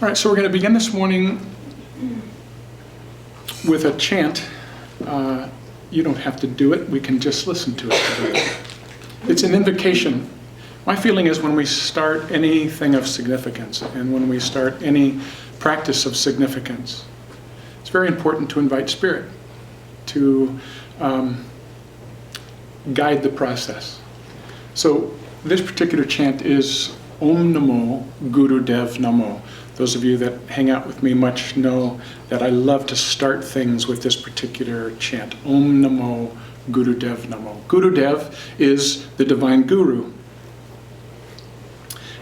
All right, so we're going to begin this morning with a chant. You don't have to do it. We can just listen to it together. It's an invocation. My feeling is when we start anything of significance and when we start any practice of significance, it's very important to invite Spirit to guide the process. So this particular chant is Om Namo Guru Dev Namo. Those of you that hang out with me much know that I love to start things with this particular chant. Om Namo Guru Dev Namo. Guru Dev is the divine guru.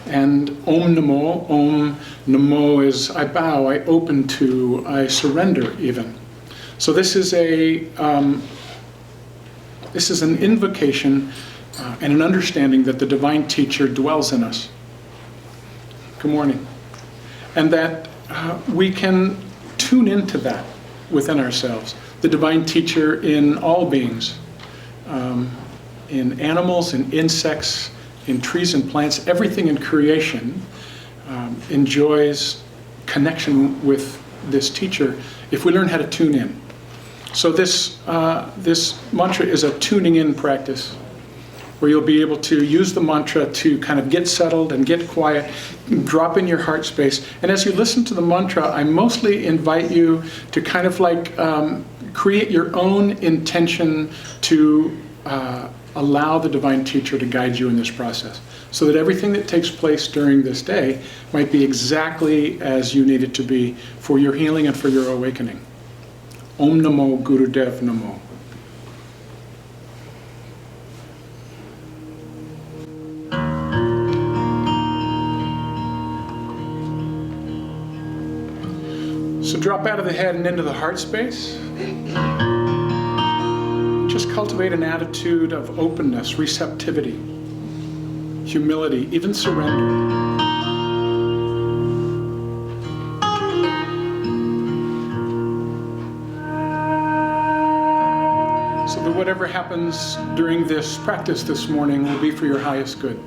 And Om Namo is I bow, I open to, I surrender even. So this is an invocation and an understanding that the divine teacher dwells in us. Good morning. And that we can tune into that within ourselves. The divine teacher in all beings, in animals, in insects, in trees and plants, everything in creation enjoys connection with this teacher if we learn how to tune in. So this mantra is a tuning in practice, where you'll be able to use the mantra to kind of get settled and get quiet, drop in your heart space. And as you listen to the mantra, I mostly invite you to kind of like create your own intention to allow the divine teacher to guide you in this process, so that everything that takes place during this day might be exactly as you need it to be for your healing and for your awakening. Om Namo Guru Dev Namo. So drop out of the head and into the heart space. Just cultivate an attitude of openness, receptivity, humility, even surrender. So that whatever happens during this practice this morning will be for your highest good.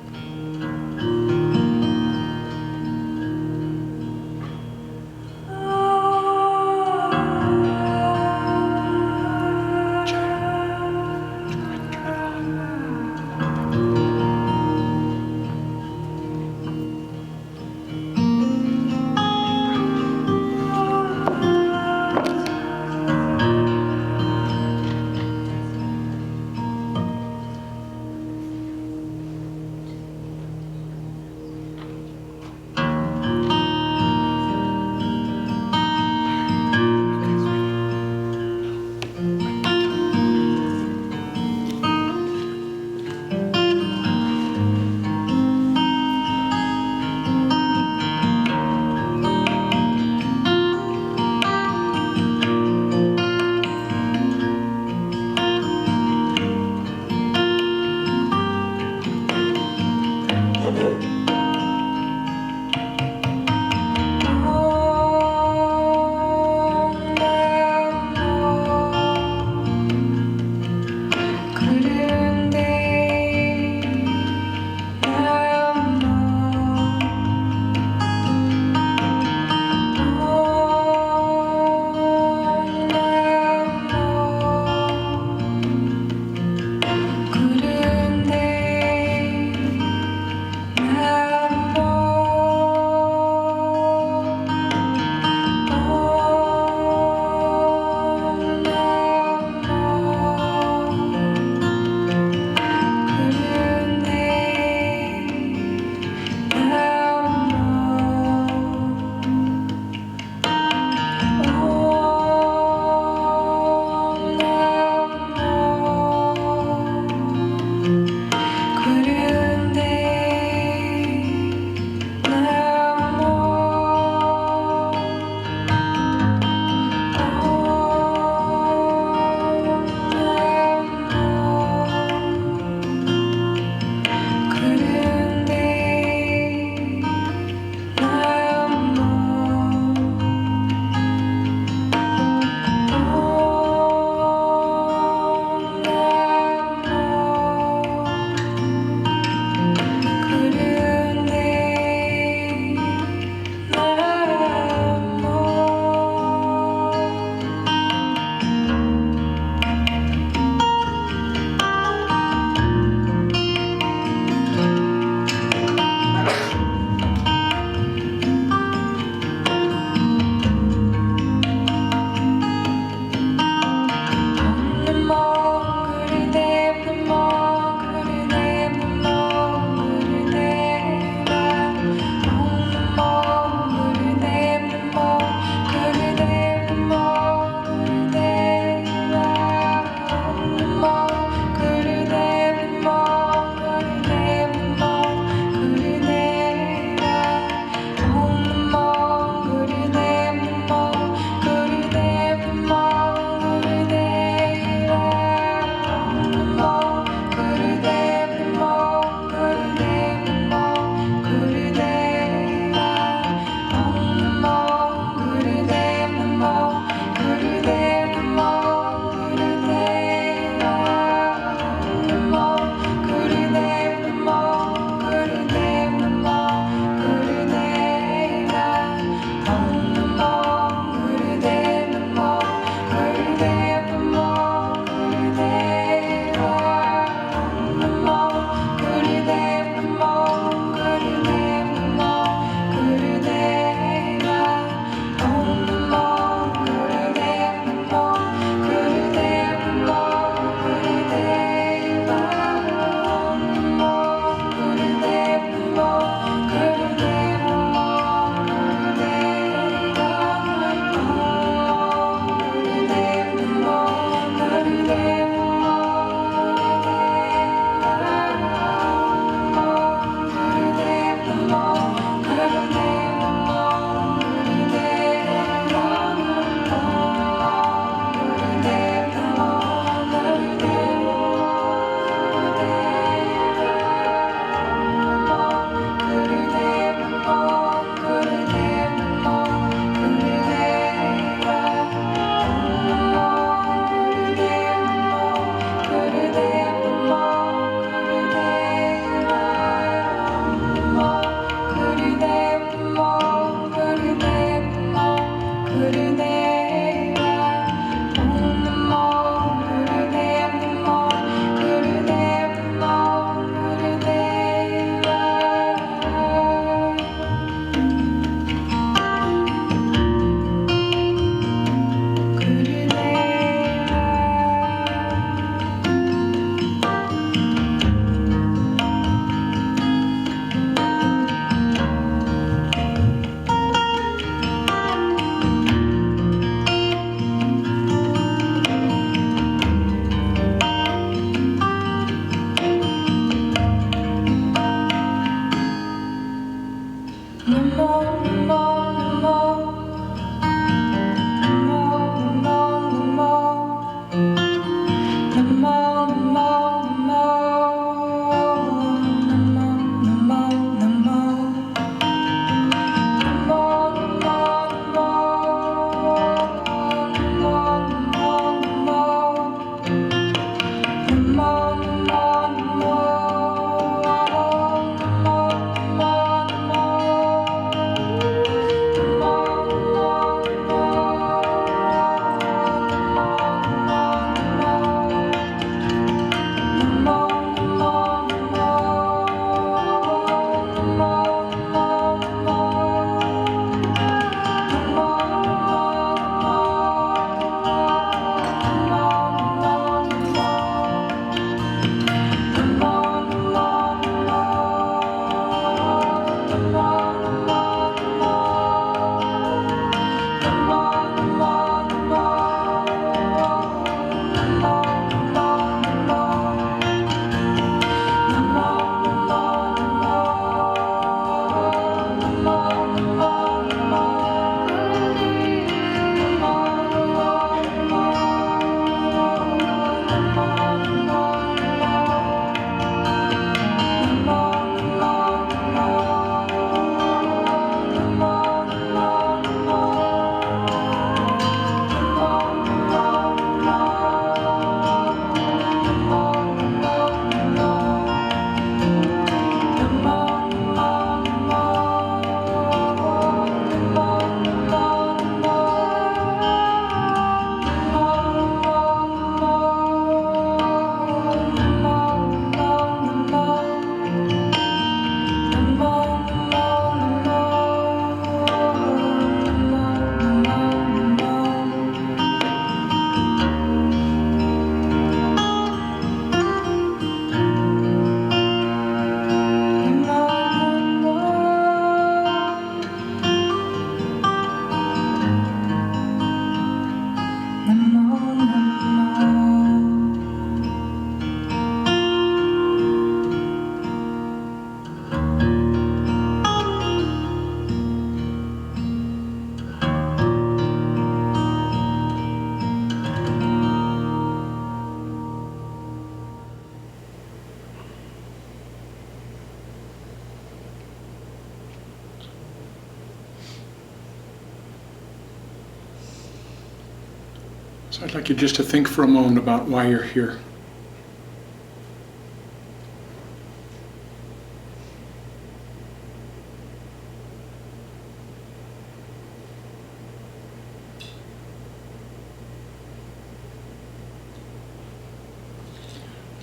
So I'd like you just to think for a moment about why you're here.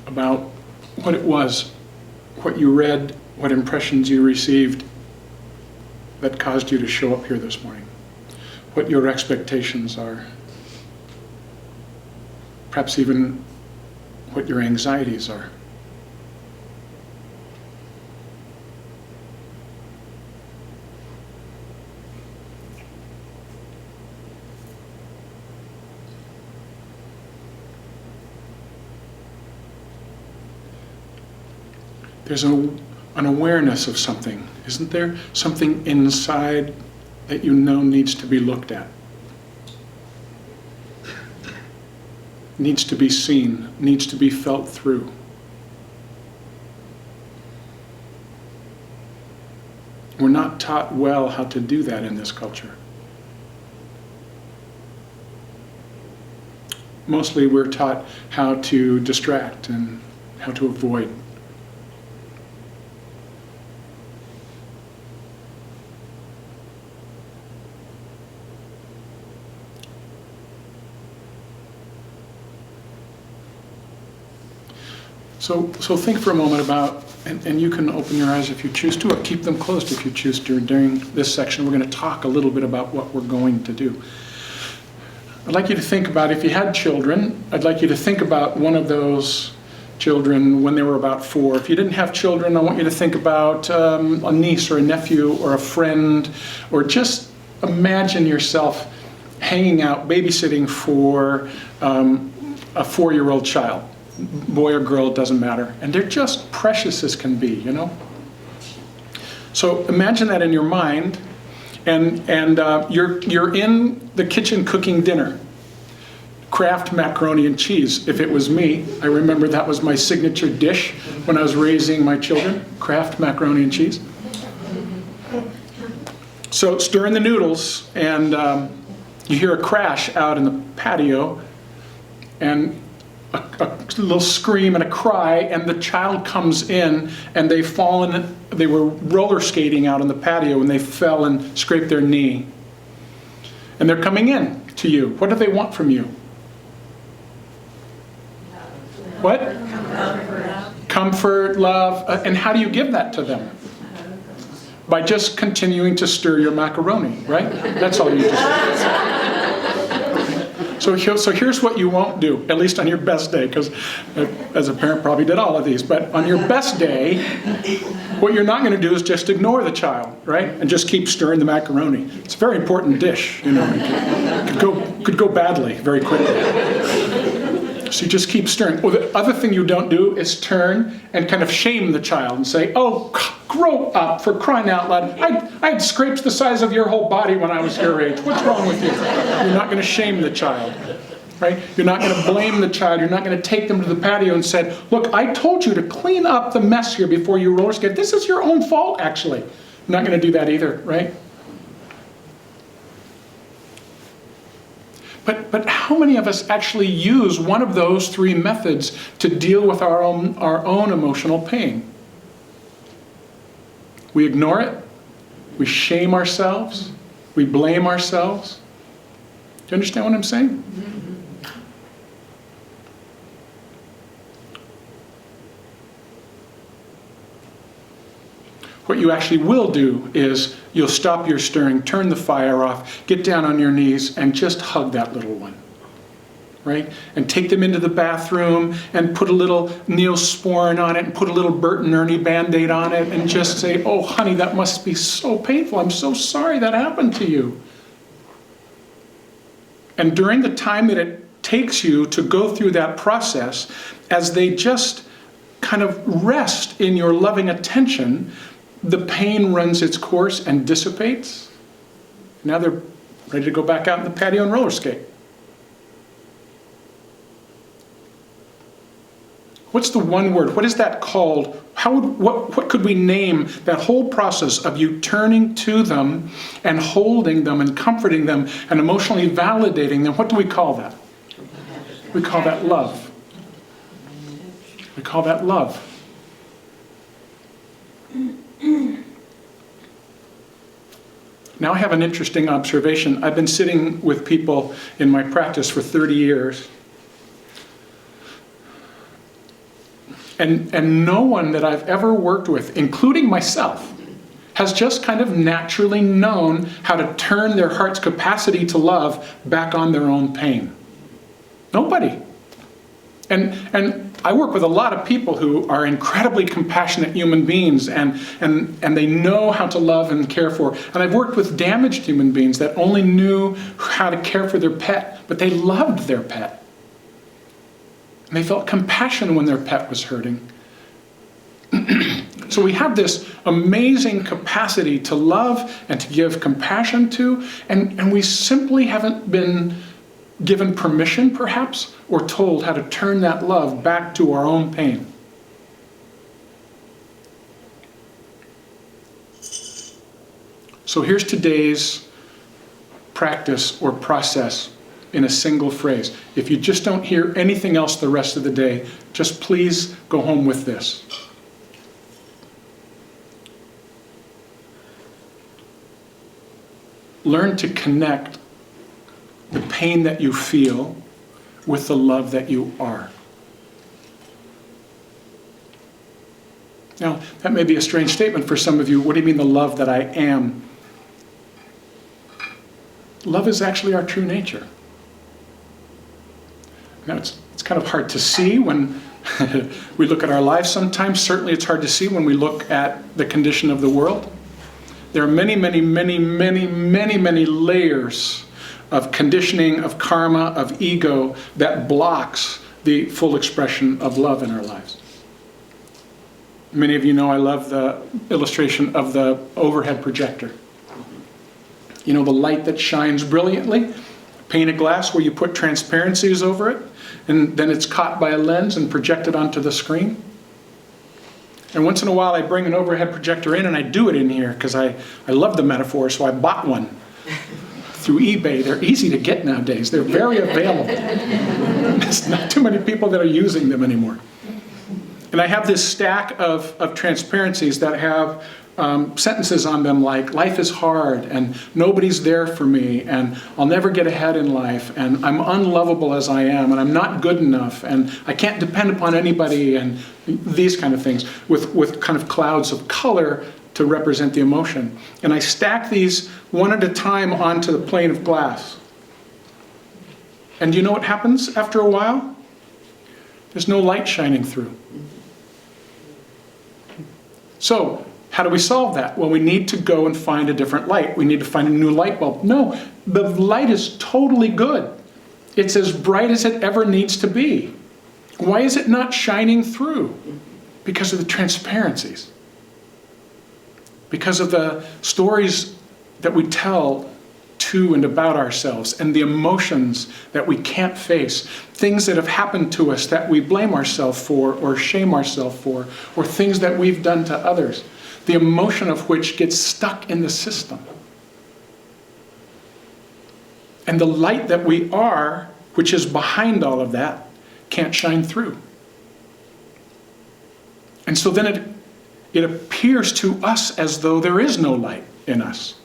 About what it was, what you read, what impressions you received that caused you to show up here this morning, what your expectations are, perhaps even what your anxieties are. There's an awareness of something, isn't there? Something inside that you know needs to be looked at. Needs to be seen, needs to be felt through. We're not taught well how to do that in this culture. Mostly we're taught how to distract and how to avoid. So think for a moment about, and you can open your eyes if you choose to, or keep them closed if you choose to. During this section, we're going to talk a little bit about what we're going to do. I'd like you to think about, if you had children, I'd like you to think about one of those children when they were about 4. If you didn't have children, I want you to think about a niece or a nephew or a friend, or just imagine yourself hanging out, babysitting for a 4-year-old child. Boy or girl, it doesn't matter. And they're just precious as can be, you know? So imagine that in your mind, and you're in the kitchen cooking dinner. Kraft macaroni and cheese. If it was me, I remember that was my signature dish when I was raising my children, Kraft macaroni and cheese. So stir in the noodles, and you hear a crash out in the patio, and a little scream and a cry, and the child comes in, and they were roller skating out on the patio, and they fell and scraped their knee. And they're coming in to you. What do they want from you? What? Comfort, love. And how do you give that to them? By just continuing to stir your macaroni, right? That's all you do. So here's what you won't do, at least on your best day, because as a parent probably did all of these, but on your best day, what you're not going to do is just ignore the child, right? And just keep stirring the macaroni. It's a very important dish, you know. It could go badly very quickly. So you just keep stirring. Well, the other thing you don't do is turn and kind of shame the child and say, oh, grow up, for crying out loud. I had scrapes the size of your whole body when I was your age. What's wrong with you? You're not going to shame the child, right? You're not going to blame the child. You're not going to take them to the patio and say, look, I told you to clean up the mess here before you roller skate. This is your own fault, actually. You're not going to do that either, right? But how many of us actually use one of those 3 methods to deal with our own emotional pain? We ignore it, we shame ourselves, we blame ourselves. Do you understand what I'm saying? What you actually will do is you'll stop your stirring, turn the fire off, get down on your knees, and just hug that little one, right? And take them into the bathroom and put a little Neosporin on it and put a little Bert and Ernie Band-Aid on it and just say, oh, honey, that must be so painful. I'm so sorry that happened to you. And during the time that it takes you to go through that process, as they just kind of rest in your loving attention, the pain runs its course and dissipates. Now they're ready to go back out in the patio and roller skate. What's the one word? What is that called? What could we name that whole process of you turning to them and holding them and comforting them and emotionally validating them? What do we call that? We call that love. We call that love. Now I have an interesting observation. I've been sitting with people in my practice for 30 years. And no one that I've ever worked with, including myself, has just kind of naturally known how to turn their heart's capacity to love back on their own pain. Nobody. And I work with a lot of people who are incredibly compassionate human beings and they know how to love and care for. And I've worked with damaged human beings that only knew how to care for their pet, but they loved their pet. And they felt compassion when their pet was hurting. So we have this amazing capacity to love and to give compassion to, and we simply haven't been given permission, perhaps, or told how to turn that love back to our own pain. So here's today's practice or process in a single phrase. If you just don't hear anything else the rest of the day, just please go home with this. Learn to connect the pain that you feel with the love that you are. Now, that may be a strange statement for some of you. What do you mean the love that I am? Love is actually our true nature. Now, it's kind of hard to see when we look at our lives sometimes. Certainly it's hard to see when we look at the condition of the world. There are many, many, many, many, many, many layers of conditioning, of karma, of ego that blocks the full expression of love in our lives. Many of you know I love the illustration of the overhead projector. You know, the light that shines brilliantly, painted glass where you put transparencies over it, and then it's caught by a lens and projected onto the screen. And once in a while I bring an overhead projector in, and I do it in here because I love the metaphor, so I bought one through eBay. They're easy to get nowadays. They're very available. There's not too many people that are using them anymore. And I have this stack of transparencies that have sentences on them like, life is hard, and nobody's there for me, and I'll never get ahead in life, and I'm unlovable as I am, and I'm not good enough, and I can't depend upon anybody, and these kind of things, with kind of clouds of color to represent the emotion. And I stack these one at a time onto the plane of glass. And do you know what happens after a while? There's no light shining through. So, how do we solve that? Well, we need to go and find a different light. We need to find a new light bulb. No, the light is totally good. It's as bright as it ever needs to be. Why is it not shining through? Because of the transparencies. Because of the stories that we tell to and about ourselves, and the emotions that we can't face, things that have happened to us that we blame ourselves for or shame ourselves for, or things that we've done to others, the emotion of which gets stuck in the system. And the light that we are, which is behind all of that, can't shine through. And so then it appears to us as though there is no light in us.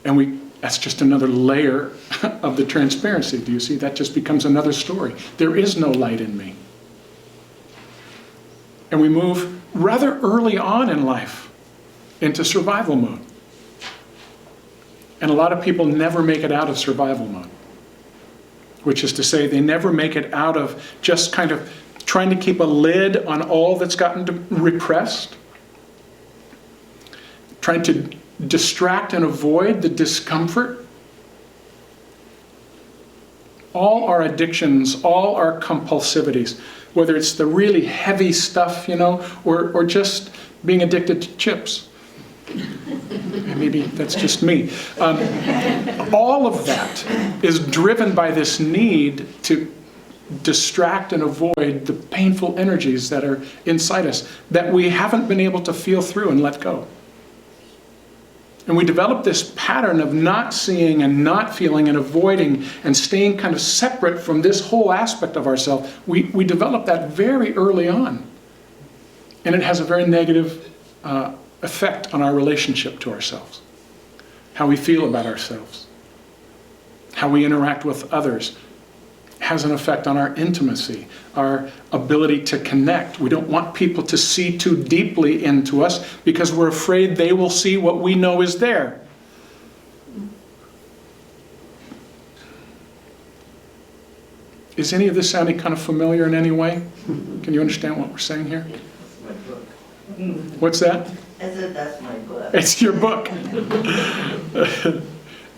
And that's just another layer of the transparency. Do you see? That just becomes another story. There is no light in me. And we move rather early on in life into survival mode. And a lot of people never make it out of survival mode. Which is to say, they never make it out of just kind of trying to keep a lid on all that's gotten repressed. Trying to distract and avoid the discomfort. All our addictions, all our compulsivities, whether it's the really heavy stuff, or just being addicted to chips. Maybe that's just me. All of that is driven by this need to distract and avoid the painful energies that are inside us that we haven't been able to feel through and let go. And we develop this pattern of not seeing and not feeling and avoiding and staying kind of separate from this whole aspect of ourselves. We develop that very early on. And it has a very negative effect on our relationship to ourselves. How we feel about ourselves. How we interact with others. Has an effect on our intimacy, our ability to connect. We don't want people to see too deeply into us because we're afraid they will see what we know is there. Is any of this sounding kind of familiar in any way? Can you understand what we're saying here? That's my book. What's that? I said that's my book. It's your book.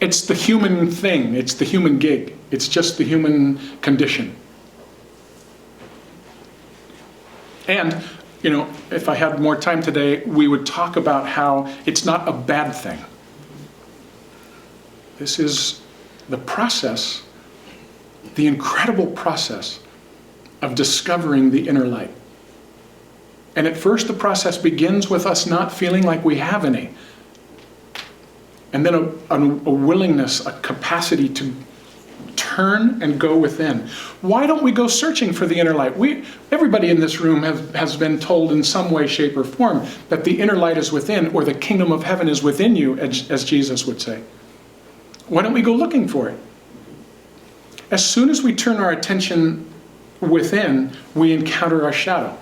It's the human thing. It's the human gig. It's just the human condition. And, you know, if I had more time today, we would talk about how it's not a bad thing. This is the process, the incredible process of discovering the inner light. And at first the process begins with us not feeling like we have any. And then a willingness, a capacity to turn and go within. Why don't we go searching for the inner light? Everybody in this room has been told in some way, shape, or form that the inner light is within, or the kingdom of heaven is within you, as Jesus would say. Why don't we go looking for it? As soon as we turn our attention within, we encounter our shadow.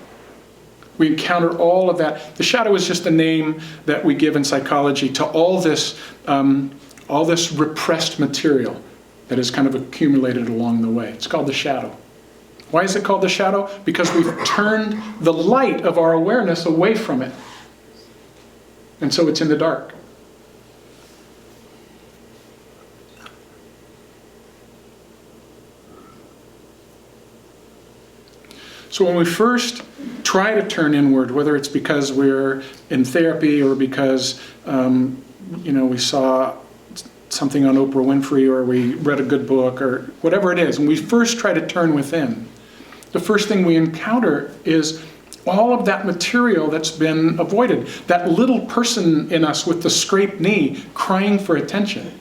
We encounter all of that. The shadow is just a name that we give in psychology to all this repressed material that is kind of accumulated along the way. It's called the shadow. Why is it called the shadow? Because we've turned the light of our awareness away from it. And so it's in the dark. So when we first try to turn inward, whether it's because we're in therapy or because we saw something on Oprah Winfrey or we read a good book or whatever it is, and we first try to turn within, the first thing we encounter is all of that material that's been avoided. That little person in us with the scraped knee crying for attention.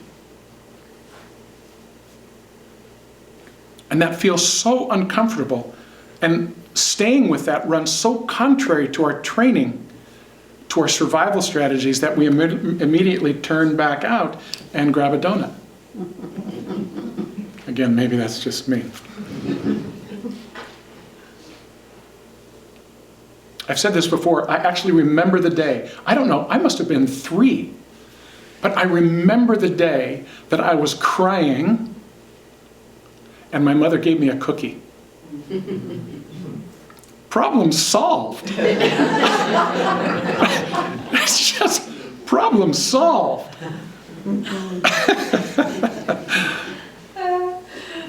And that feels so uncomfortable. And staying with that runs so contrary to our training, to our survival strategies, that we immediately turn back out and grab a donut. Again, maybe that's just me. I've said this before, I actually remember the day. I don't know, I must have been 3. But I remember the day that I was crying and my mother gave me a cookie. Problem solved. It's just problem solved.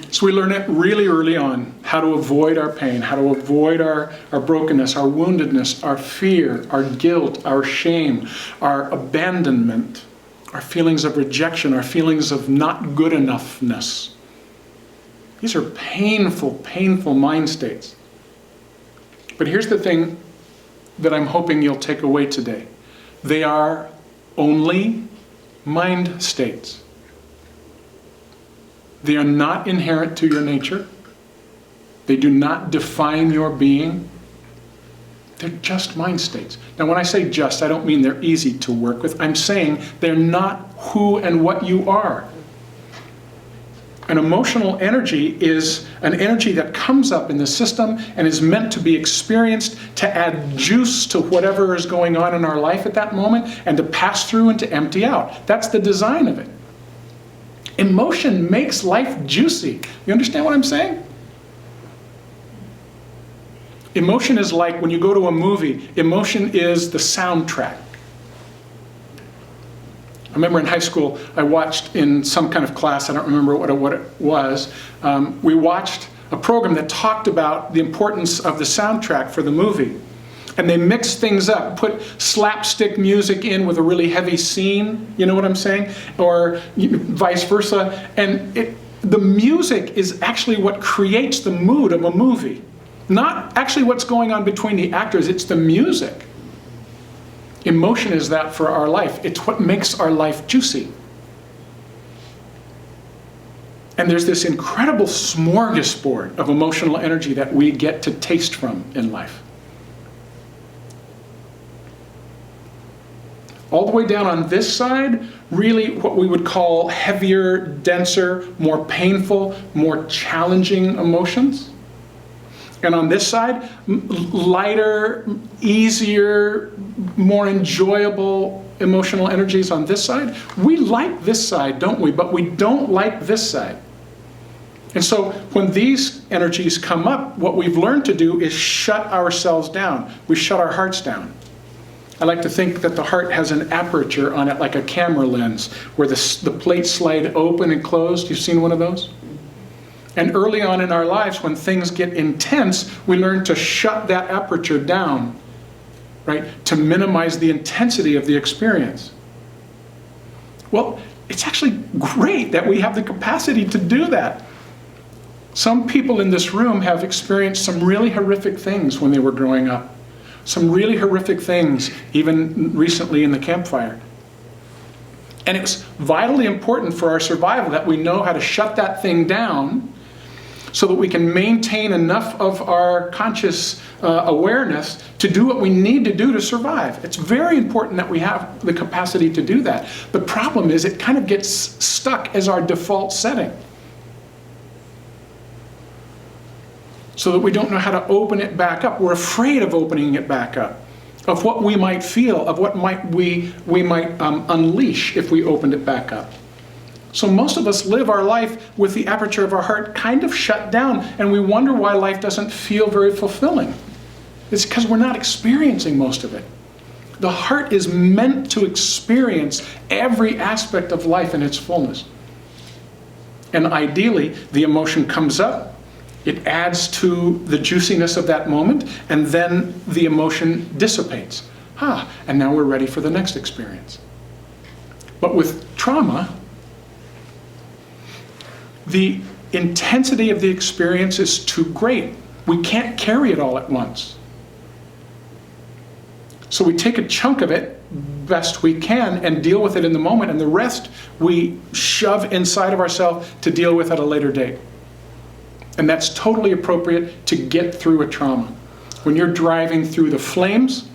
So we learn it really early on, how to avoid our pain, how to avoid our brokenness, our woundedness, our fear, our guilt, our shame, our abandonment, our feelings of rejection, our feelings of not good enoughness. These are painful, painful mind states. But here's the thing that I'm hoping you'll take away today. They are only mind states. They are not inherent to your nature. They do not define your being. They're just mind states. Now, when I say just, I don't mean they're easy to work with. I'm saying they're not who and what you are. An emotional energy is an energy that comes up in the system and is meant to be experienced to add juice to whatever is going on in our life at that moment and to pass through and to empty out. That's the design of it. Emotion makes life juicy. You understand what I'm saying? Emotion is like when you go to a movie, emotion is the soundtrack. I remember in high school, I watched in some kind of class, I don't remember what it was, we watched a program that talked about the importance of the soundtrack for the movie. And they mixed things up, put slapstick music in with a really heavy scene, you know what I'm saying? Or vice versa. And the music is actually what creates the mood of a movie. Not actually what's going on between the actors, it's the music. Emotion is that for our life. It's what makes our life juicy. And there's this incredible smorgasbord of emotional energy that we get to taste from in life. All the way down on this side, really what we would call heavier, denser, more painful, more challenging emotions. And on this side, lighter, easier, more enjoyable emotional energies on this side. We like this side, don't we? But we don't like this side. And so when these energies come up, what we've learned to do is shut ourselves down. We shut our hearts down. I like to think that the heart has an aperture on it like a camera lens where the plates slide open and closed. You've seen one of those? And early on in our lives, when things get intense, we learn to shut that aperture down, right? To minimize the intensity of the experience. Well, it's actually great that we have the capacity to do that. Some people in this room have experienced some really horrific things when they were growing up. Some really horrific things, even recently in the campfire. And it's vitally important for our survival that we know how to shut that thing down so that we can maintain enough of our conscious awareness to do what we need to do to survive. It's very important that we have the capacity to do that. The problem is it kind of gets stuck as our default setting, so that we don't know how to open it back up. We're afraid of opening it back up, of what we might feel, of what we might unleash if we opened it back up. So most of us live our life with the aperture of our heart kind of shut down, and we wonder why life doesn't feel very fulfilling. It's because we're not experiencing most of it. The heart is meant to experience every aspect of life in its fullness. And ideally, the emotion comes up, it adds to the juiciness of that moment, and then the emotion dissipates. And now we're ready for the next experience. But with trauma, the intensity of the experience is too great. We can't carry it all at once. So we take a chunk of it best we can and deal with it in the moment, and the rest we shove inside of ourselves to deal with at a later date. And that's totally appropriate to get through a trauma. When you're driving through the flames,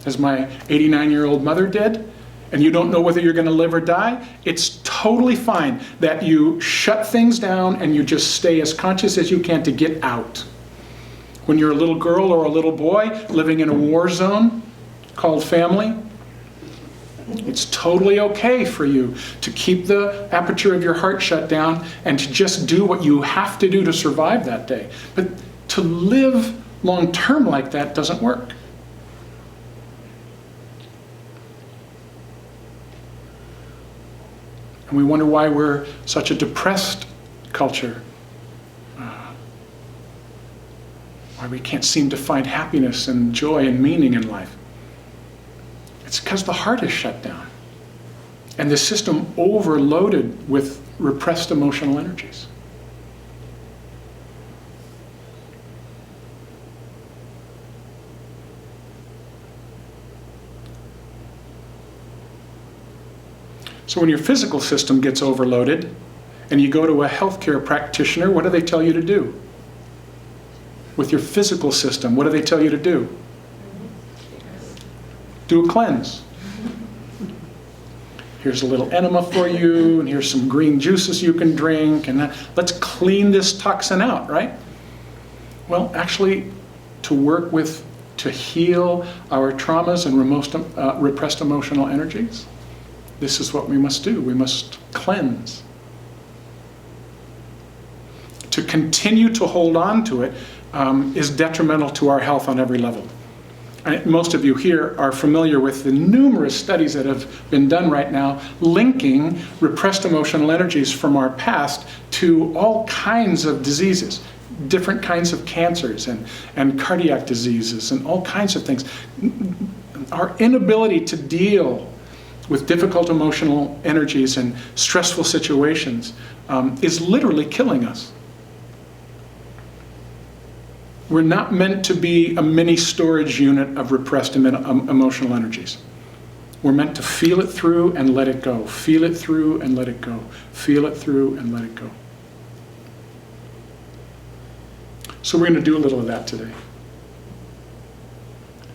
as my 89-year-old mother did, and you don't know whether you're going to live or die, it's totally fine that you shut things down and you just stay as conscious as you can to get out. When you're a little girl or a little boy living in a war zone called family, it's totally okay for you to keep the aperture of your heart shut down and to just do what you have to do to survive that day. But to live long term like that doesn't work. And we wonder why we're such a depressed culture. Why we can't seem to find happiness and joy and meaning in life. It's because the heart is shut down. And the system overloaded with repressed emotional energies. So when your physical system gets overloaded and you go to a healthcare practitioner, what do they tell you to do? With your physical system, what do they tell you to do? Do a cleanse. Here's a little enema for you, and here's some green juices you can drink, and let's clean this toxin out, right? Well, actually, to heal our traumas and repressed emotional energies, this is what we must do. We must cleanse. To continue to hold on to it is detrimental to our health on every level. Most of you here are familiar with the numerous studies that have been done right now linking repressed emotional energies from our past to all kinds of diseases, different kinds of cancers and cardiac diseases and all kinds of things. Our inability to deal with difficult emotional energies and stressful situations is literally killing us. We're not meant to be a mini storage unit of repressed emotional energies. We're meant to feel it through and let it go. Feel it through and let it go. Feel it through and let it go. So we're going to do a little of that today.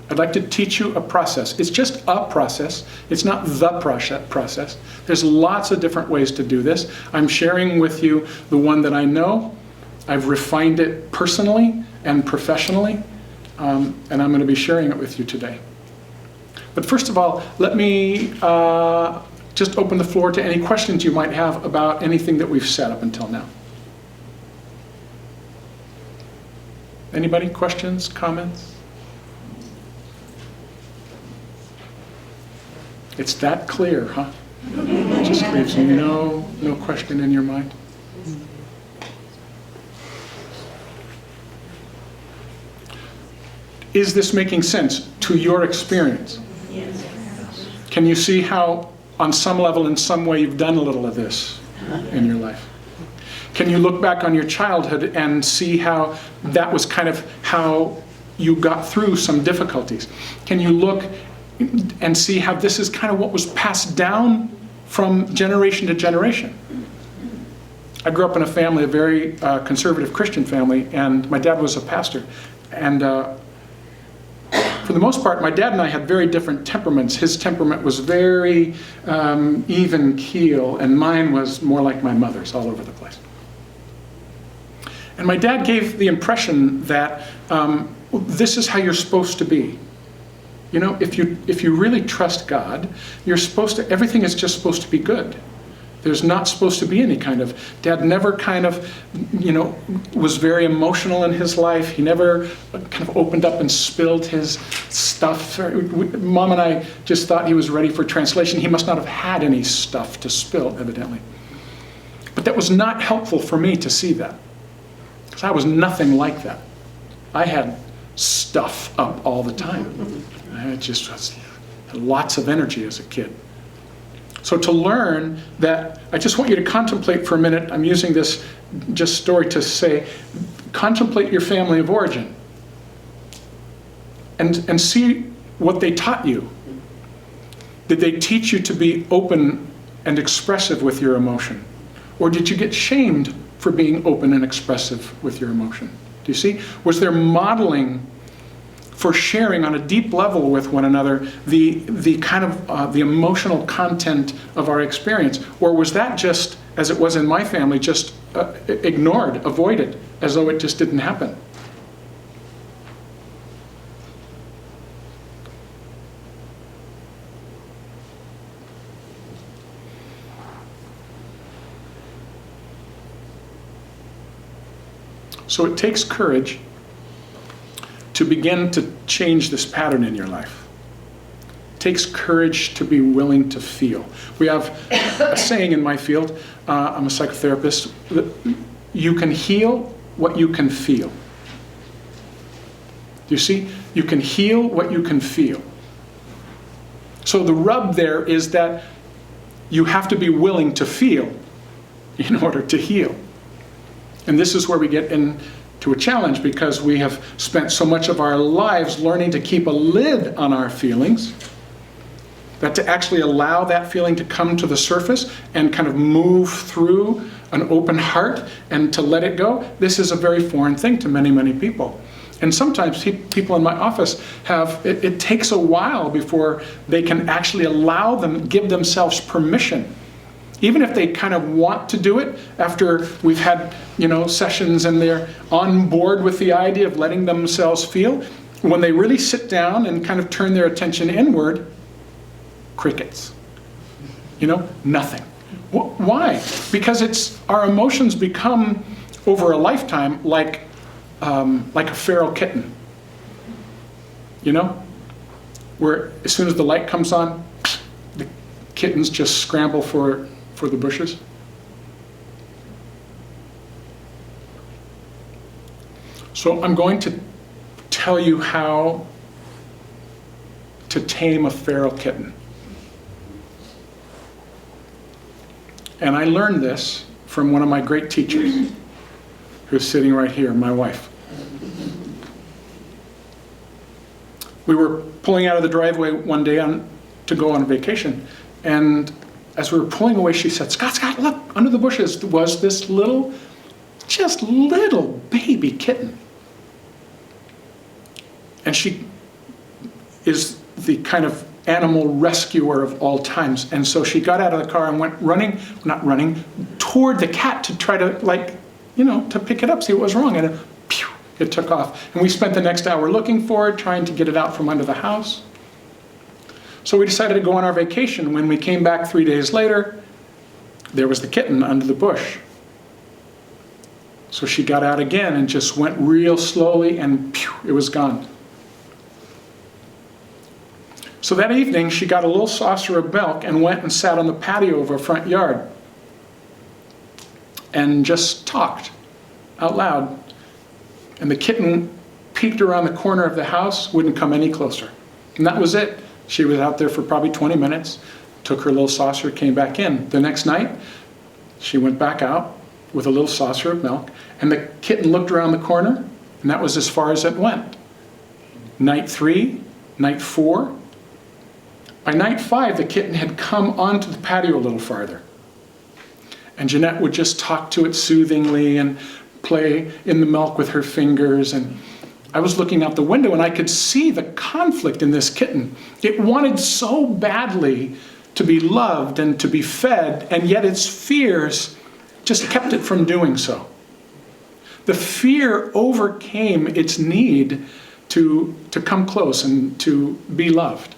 I'd like to teach you a process. It's just a process. It's not the process. There's lots of different ways to do this. I'm sharing with you the one that I know. I've refined it personally and professionally, and I'm going to be sharing it with you today. But first of all, let me just open the floor to any questions you might have about anything that we've said up until now. Anybody? Questions? Comments? It's that clear, huh? It just leaves no question in your mind. Is this making sense to your experience? Yes. Can you see how, on some level, in some way, you've done a little of this in your life? Can you look back on your childhood and see how that was kind of how you got through some difficulties? Can you look and see how this is kind of what was passed down from generation to generation? I grew up in a family, a very conservative Christian family, and my dad was a pastor. And for the most part, my dad and I had very different temperaments. His temperament was very even keel, and mine was more like my mother's, all over the place. And my dad gave the impression that this is how you're supposed to be. You know, if you really trust God, you're supposed to, everything is just supposed to be good. There's not supposed to be any kind of, Dad never kind of, you know, was very emotional in his life. He never kind of opened up and spilled his stuff. Mom and I just thought he was ready for translation. He must not have had any stuff to spill, evidently. But that was not helpful for me to see that, because I was nothing like that. I had stuff up all the time. I just had lots of energy as a kid. So to learn that, I just want you to contemplate for a minute. I'm using this just story to say, contemplate your family of origin and see what they taught you. Did they teach you to be open and expressive with your emotion? Or did you get shamed for being open and expressive with your emotion? Do you see? Was there modeling for sharing on a deep level with one another the kind of the emotional content of our experience? Or was that just, as it was in my family, just ignored, avoided, as though it just didn't happen? So it takes courage to begin to change this pattern in your life. It takes courage to be willing to feel. We have a saying in my field, I'm a psychotherapist, that you can heal what you can feel. Do you see? You can heal what you can feel. So the rub there is that you have to be willing to feel in order to heal. And this is where we get into a challenge, because we have spent so much of our lives learning to keep a lid on our feelings, that to actually allow that feeling to come to the surface and kind of move through an open heart and to let it go, this is a very foreign thing to many, many people. And sometimes people in my office have, it takes a while before they can actually give themselves permission. Even if they kind of want to do it, after we've had, sessions and they're on board with the idea of letting themselves feel, when they really sit down and kind of turn their attention inward, crickets. Nothing. Why? Because our emotions become, over a lifetime, like a feral kitten. Where as soon as the light comes on, the kittens just scramble for the bushes. So I'm going to tell you how to tame a feral kitten. And I learned this from one of my great teachers, who's sitting right here, my wife. We were pulling out of the driveway one day to go on vacation. And as we were pulling away, she said, Scott, look, under the bushes was this just little baby kitten. And she is the kind of animal rescuer of all times. And so she got out of the car and went not running, toward the cat to try to, to pick it up, see what was wrong. And it took off. And we spent the next hour looking for it, trying to get it out from under the house. So we decided to go on our vacation. When we came back 3 days later, there was the kitten under the bush. So she got out again and just went real slowly, and it was gone. So that evening, she got a little saucer of milk and went and sat on the patio of our front yard and just talked out loud. And the kitten peeked around the corner of the house, wouldn't come any closer. And that was it. She was out there for probably 20 minutes, took her little saucer, came back in. The next night, she went back out with a little saucer of milk, and the kitten looked around the corner, and that was as far as it went. Night 3, night 4. By night 5, the kitten had come onto the patio a little farther. And Jeanette would just talk to it soothingly and play in the milk with her fingers. And I was looking out the window and I could see the conflict in this kitten. It wanted so badly to be loved and to be fed, and yet its fears just kept it from doing so. The fear overcame its need to come close and to be loved.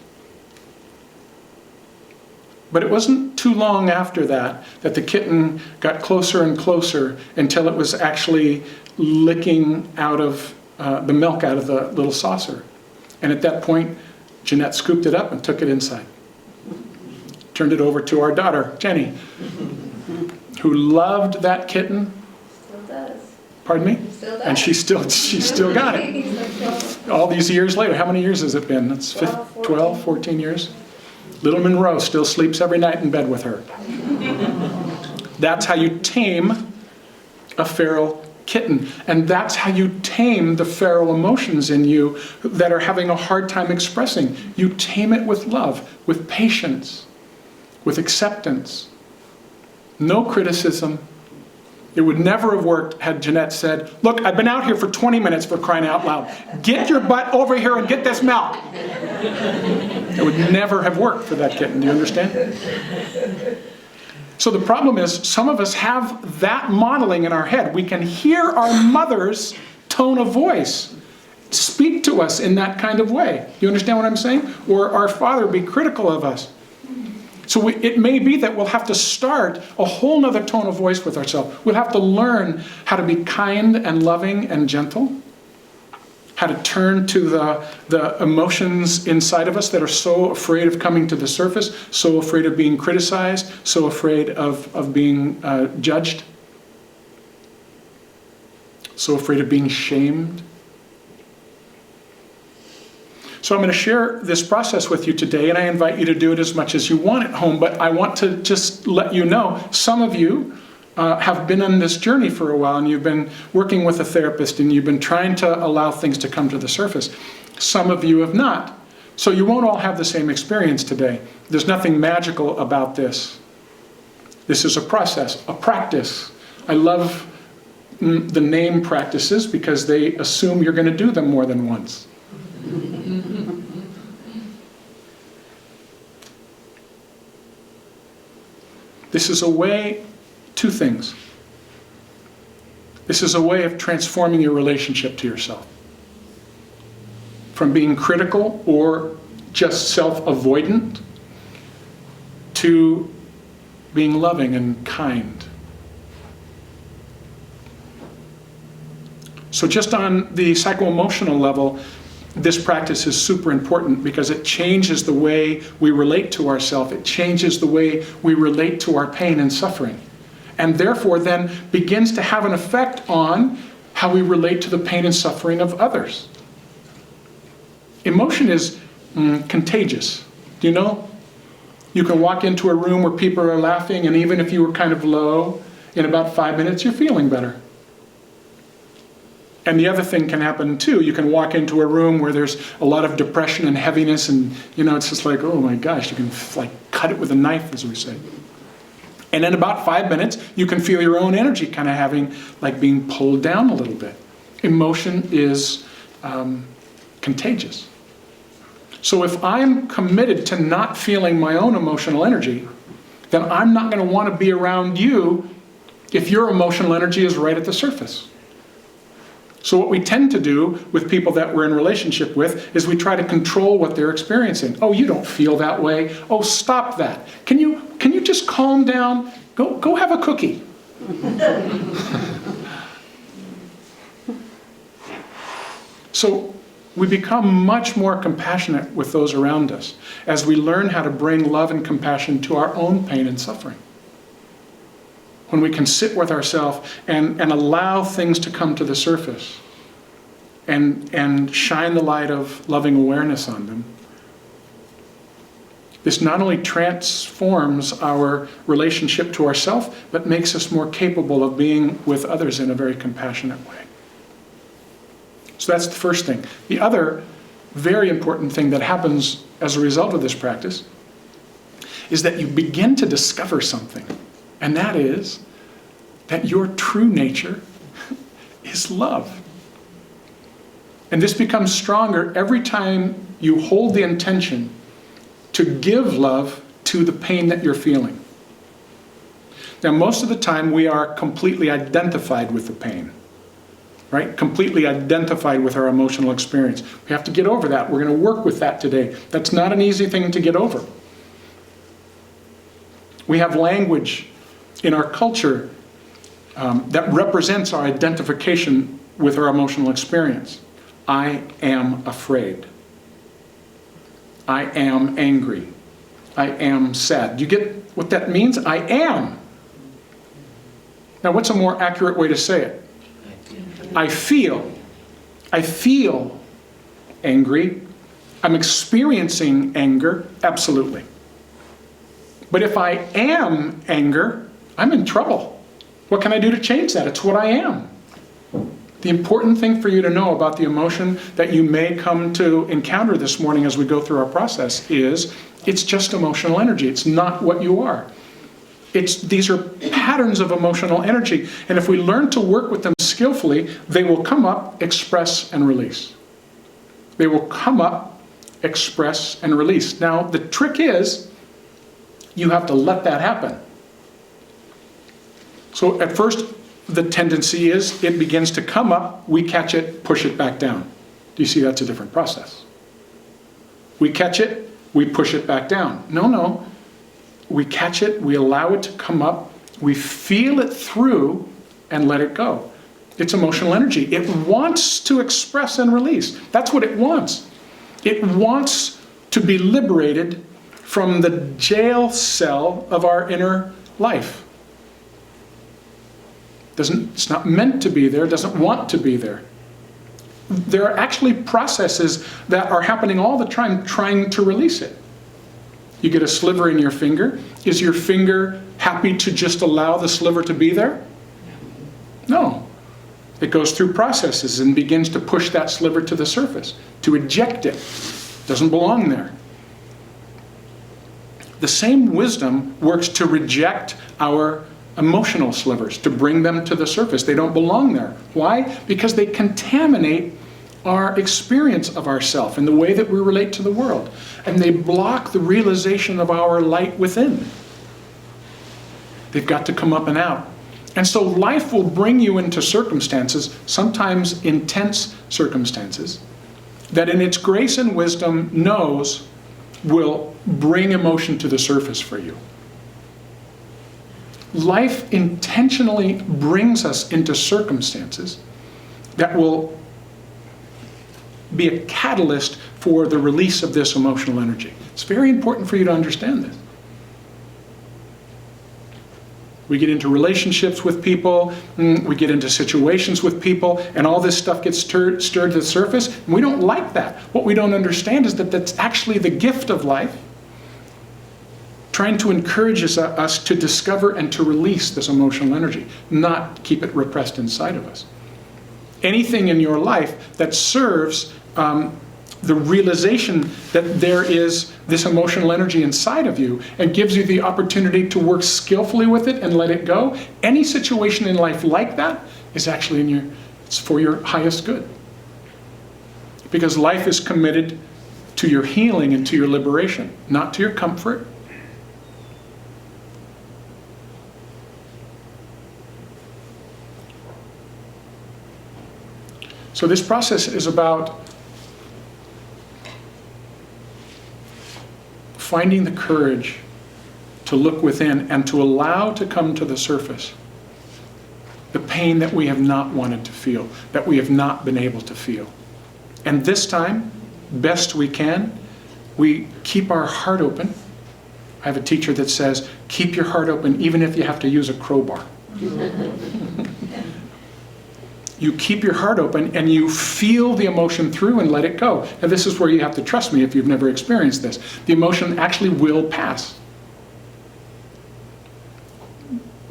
But it wasn't too long after that the kitten got closer and closer until it was actually licking out of the milk out of the little saucer. And at that point, Jeanette scooped it up and took it inside. Turned it over to our daughter, Jenny, who loved that kitten. Still does. Pardon me? Still does. And she's still got it. All these years later. How many years has it been? It's 12, 14 years. Little Monroe still sleeps every night in bed with her. That's how you tame a feral kitten. And that's how you tame the feral emotions in you that are having a hard time expressing. You tame it with love, with patience, with acceptance. No criticism. It would never have worked had Jeanette said, look, I've been out here for 20 minutes, for crying out loud. Get your butt over here and get this milk. It would never have worked for that kitten. Do you understand? So the problem is, some of us have that modeling in our head. We can hear our mother's tone of voice speak to us in that kind of way. You understand what I'm saying? Or our father be critical of us. So it may be that we'll have to start a whole nother tone of voice with ourselves. We'll have to learn how to be kind and loving and gentle. How to turn to the emotions inside of us that are so afraid of coming to the surface, so afraid of being criticized, so afraid of being judged, so afraid of being shamed. So I'm going to share this process with you today, and I invite you to do it as much as you want at home, but I want to just let you know, some of you have been on this journey for a while, and you've been working with a therapist, and you've been trying to allow things to come to the surface. Some of you have not. So you won't all have the same experience today. There's nothing magical about this. This is a process, a practice. I love the name practices because they assume you're going to do them more than once. This is a way, two things. This is a way of transforming your relationship to yourself. From being critical or just self-avoidant to being loving and kind. So just on the psycho-emotional level, this practice is super important because it changes the way we relate to ourselves. It changes the way we relate to our pain and suffering. And therefore then begins to have an effect on how we relate to the pain and suffering of others. Emotion is contagious. Do you know? You can walk into a room where people are laughing, and even if you were kind of low, in about 5 minutes you're feeling better. And the other thing can happen too. You can walk into a room where there's a lot of depression and heaviness, and it's just like, oh my gosh, you can like cut it with a knife, as we say. And in about 5 minutes, you can feel your own energy kind of being pulled down a little bit. Emotion is contagious. So if I'm committed to not feeling my own emotional energy, then I'm not going to want to be around you if your emotional energy is right at the surface. So what we tend to do with people that we're in relationship with is we try to control what they're experiencing. Oh, you don't feel that way. Oh, stop that. Can you just calm down? Go have a cookie. So we become much more compassionate with those around us as we learn how to bring love and compassion to our own pain and suffering. When we can sit with ourselves and allow things to come to the surface and shine the light of loving awareness on them, this not only transforms our relationship to ourselves, but makes us more capable of being with others in a very compassionate way. So that's the first thing. The other very important thing that happens as a result of this practice is that you begin to discover something. And that is that your true nature is love. And this becomes stronger every time you hold the intention to give love to the pain that you're feeling. Now, most of the time we are completely identified with the pain. Right? Completely identified with our emotional experience. We have to get over that. We're going to work with that today. That's not an easy thing to get over. We have language in our culture that represents our identification with our emotional experience. I am afraid. I am angry. I am sad. Do you get what that means? I am. Now, what's a more accurate way to say it? I feel angry. I'm experiencing anger, absolutely. But if I am anger, I'm in trouble. What can I do to change that? It's what I am. The important thing for you to know about the emotion that you may come to encounter this morning as we go through our process is it's just emotional energy. It's not what you are. These are patterns of emotional energy. And if we learn to work with them skillfully, they will come up, express, and release. They will come up, express, and release. Now, the trick is you have to let that happen. So at first, the tendency is it begins to come up, we catch it, push it back down. Do you see that's a different process? We catch it, we push it back down. No. We catch it, we allow it to come up, we feel it through, and let it go. It's emotional energy. It wants to express and release. That's what it wants. It wants to be liberated from the jail cell of our inner life. It's not meant to be there, doesn't want to be there. There are actually processes that are happening all the time trying to release it. You get a sliver in your finger. Is your finger happy to just allow the sliver to be there? No. It goes through processes and begins to push that sliver to the surface, to eject it. It doesn't belong there. The same wisdom works to reject our emotional slivers, to bring them to the surface. They don't belong there. Why? Because they contaminate our experience of ourself and the way that we relate to the world. And they block the realization of our light within. They've got to come up and out. And so life will bring you into circumstances, sometimes intense circumstances, that in its grace and wisdom knows will bring emotion to the surface for you. Life intentionally brings us into circumstances that will be a catalyst for the release of this emotional energy. It's very important for you to understand this. We get into relationships with people, we get into situations with people, and all this stuff gets stirred to the surface. And we don't like that. What we don't understand is that that's actually the gift of life, trying to encourage us to discover and to release this emotional energy, not keep it repressed inside of us. anything in your life that serves the realization that there is this emotional energy inside of you and gives you the opportunity to work skillfully with it and let it go. Any situation in life like that is actually it's for your highest good. Because life is committed to your healing and to your liberation, not to your comfort. So this process is about finding the courage to look within and to allow to come to the surface the pain that we have not wanted to feel, that we have not been able to feel. And this time, best we can, we keep our heart open. I have a teacher that says, keep your heart open even if you have to use a crowbar. You keep your heart open and you feel the emotion through and let it go. And this is where you have to trust me if you've never experienced this. The emotion actually will pass.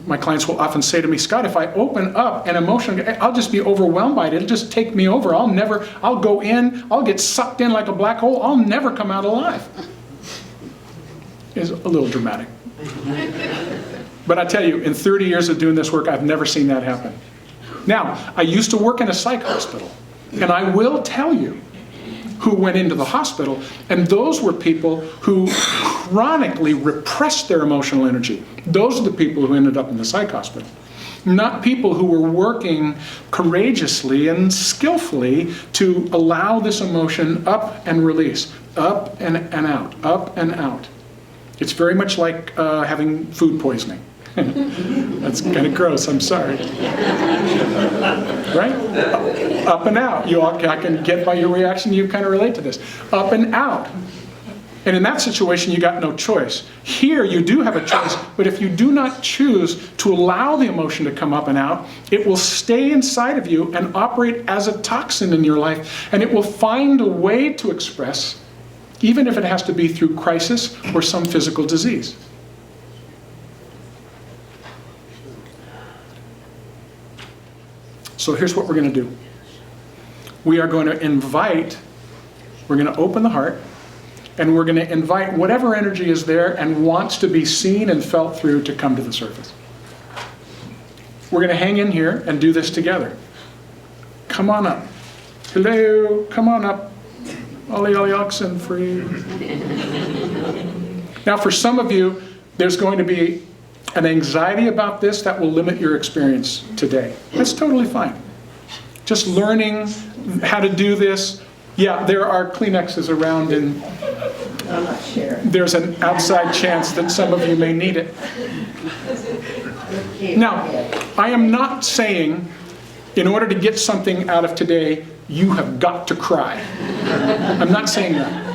My clients will often say to me, Scott, if I open up an emotion, I'll just be overwhelmed by it. It'll just take me over. I'll go in, I'll get sucked in like a black hole. I'll never come out alive. It's a little dramatic. But I tell you, in 30 years of doing this work, I've never seen that happen. Now, I used to work in a psych hospital, and I will tell you who went into the hospital, and those were people who chronically repressed their emotional energy. Those are the people who ended up in the psych hospital. Not people who were working courageously and skillfully to allow this emotion up and release, up and out, up and out. It's very much like having food poisoning. That's kind of gross, I'm sorry. Right? Up and out. I can get by your reaction, you kind of relate to this. Up and out. And in that situation, you got no choice. Here, you do have a choice, but if you do not choose to allow the emotion to come up and out, it will stay inside of you and operate as a toxin in your life, and it will find a way to express, even if it has to be through crisis or some physical disease. So here's what we're going to do. We are going to we're going to open the heart, and we're going to invite whatever energy is there and wants to be seen and felt through to come to the surface. We're going to hang in here and do this together. Come on up. Hello, come on up. Ollie, oxen free. Now for some of you, there's going to be an anxiety about this that will limit your experience today. That's totally fine. Just learning how to do this. Yeah, there are Kleenexes around, and I'm not sharing. there's an outside chance that some of you may need it. Now, I am not saying in order to get something out of today, you have got to cry. I'm not saying that.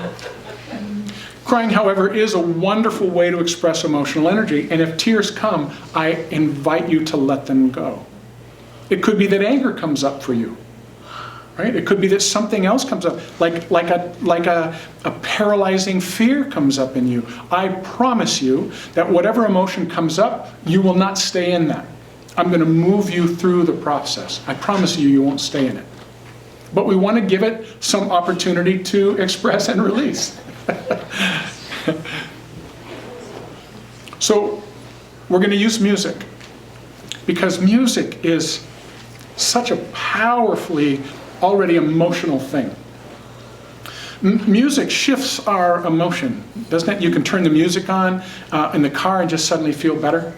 Crying, however, is a wonderful way to express emotional energy, and if tears come, I invite you to let them go. It could be that anger comes up for you, right? It could be that something else comes up, like a paralyzing fear comes up in you. I promise you that whatever emotion comes up, you will not stay in that. I'm going to move you through the process. I promise you, you won't stay in it. But we want to give it some opportunity to express and release. So we're going to use music, because music is such a powerfully already emotional thing. Music shifts our emotion, doesn't it? You can turn the music on in the car and just suddenly feel better.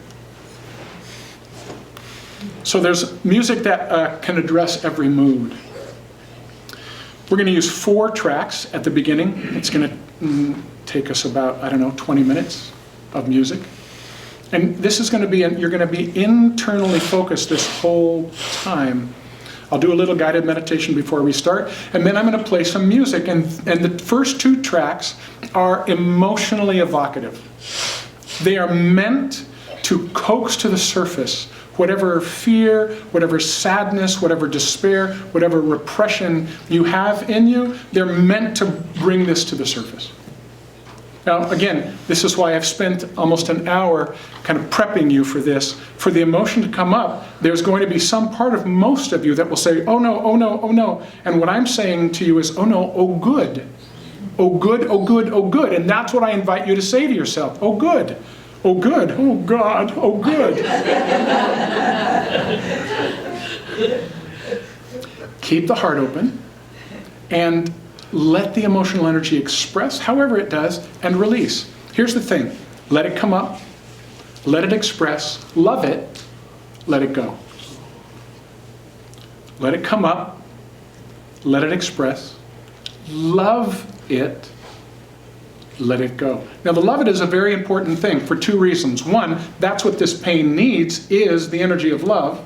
So there's music that can address every mood. We're going to use 4 tracks at the beginning. It's going to take us about, 20 minutes of music. And this is going to be, you're going to be internally focused this whole time. I'll do a little guided meditation before we start, and then I'm going to play some music. And the first 2 tracks are emotionally evocative. They are meant to coax to the surface whatever fear, whatever sadness, whatever despair, whatever repression you have in you. They're meant to bring this to the surface. Now, again, this is why I've spent almost an hour kind of prepping you for this. For the emotion to come up, there's going to be some part of most of you that will say, oh no, oh no, oh no. And what I'm saying to you is, oh no, oh good. Oh good, oh good, oh good. And that's what I invite you to say to yourself. Oh good, oh good, oh God, oh good. Keep the heart open and let the emotional energy express however it does and release. Here's the thing. Let it come up. Let it express. Love it. Let it go. Let it come up. Let it express. Love it. Let it go. Now, the love it is a very important thing for two reasons. One, that's what this pain needs, is the energy of love.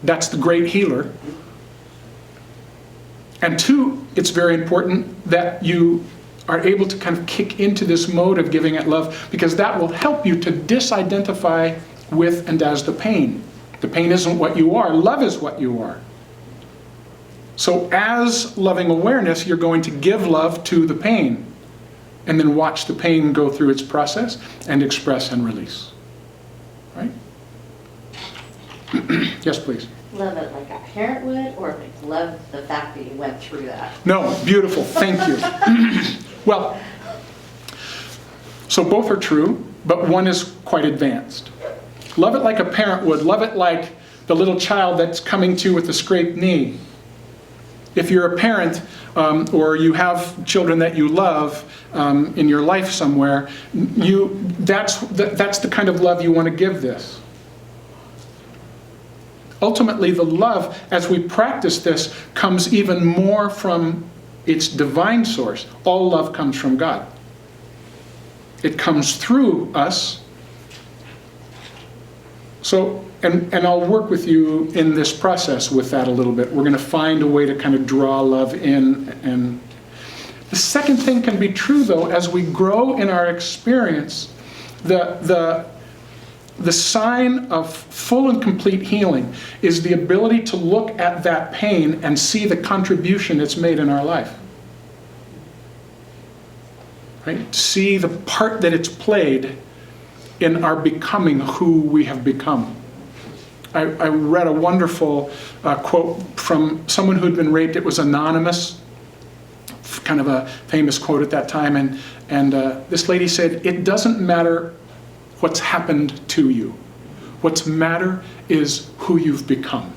That's the great healer. And two, it's very important that you are able to kind of kick into this mode of giving it love, because that will help you to disidentify with and as the pain. The pain isn't what you are. Love is what you are. So as loving awareness, you're going to give love to the pain and then watch the pain go through its process and express and release. Right? Yes, please. Love it like a parent would, or like love the fact that you went through that? No, beautiful, thank you. Well, so both are true, but one is quite advanced. Love it like a parent would. Love it like the little child that's coming to you with a scraped knee. If you're a parent or you have children that you love in your life somewhere, that's the kind of love you want to give this. Ultimately, the love, as we practice this, comes even more from its divine source. All love comes from God. It comes through us. So, and I'll work with you in this process with that a little bit. We're going to find a way to kind of draw love in. And the second thing can be true, though, as we grow in our experience, the sign of full and complete healing is the ability to look at that pain and see the contribution it's made in our life. Right? See the part that it's played in our becoming who we have become. I read a wonderful quote from someone who'd been raped. It was anonymous, kind of a famous quote at that time. And this lady said, "It doesn't matter what's happened to you. What's matter is who you've become.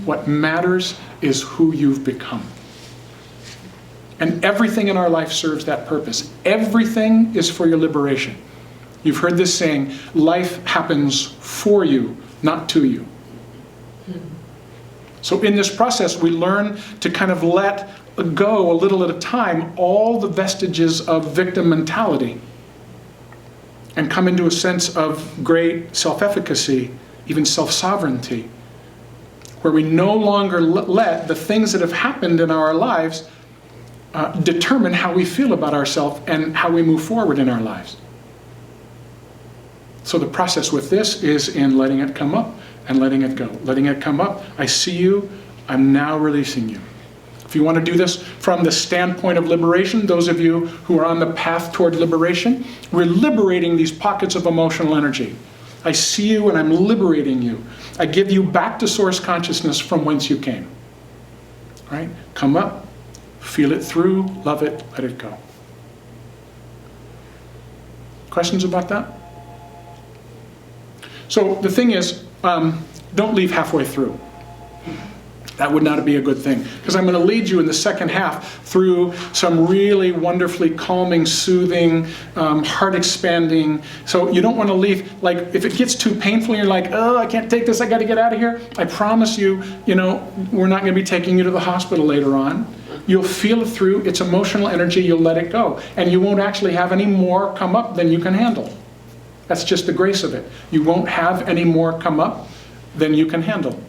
What matters is who you've become." And everything in our life serves that purpose. Everything is for your liberation. You've heard this saying, life happens for you, not to you. So in this process, we learn to kind of let go a little at a time all the vestiges of victim mentality and come into a sense of great self-efficacy, even self-sovereignty, where we no longer let the things that have happened in our lives determine how we feel about ourselves and how we move forward in our lives. So the process with this is in letting it come up and letting it go. Letting it come up, I see you, I'm now releasing you. If you want to do this from the standpoint of liberation, those of you who are on the path toward liberation, we're liberating these pockets of emotional energy. I see you and I'm liberating you. I give you back to source consciousness from whence you came. Right? Come up, feel it through, love it, let it go. Questions about that? So the thing is, don't leave halfway through. That would not be a good thing, because I'm going to lead you in the second half through some really wonderfully calming, soothing, heart-expanding. So you don't want to leave, like, if it gets too painful and you're like, oh, I can't take this, I got to get out of here. I promise you, we're not going to be taking you to the hospital later on. You'll feel it through, it's emotional energy, you'll let it go. And you won't actually have any more come up than you can handle. That's just the grace of it. You won't have any more come up than you can handle.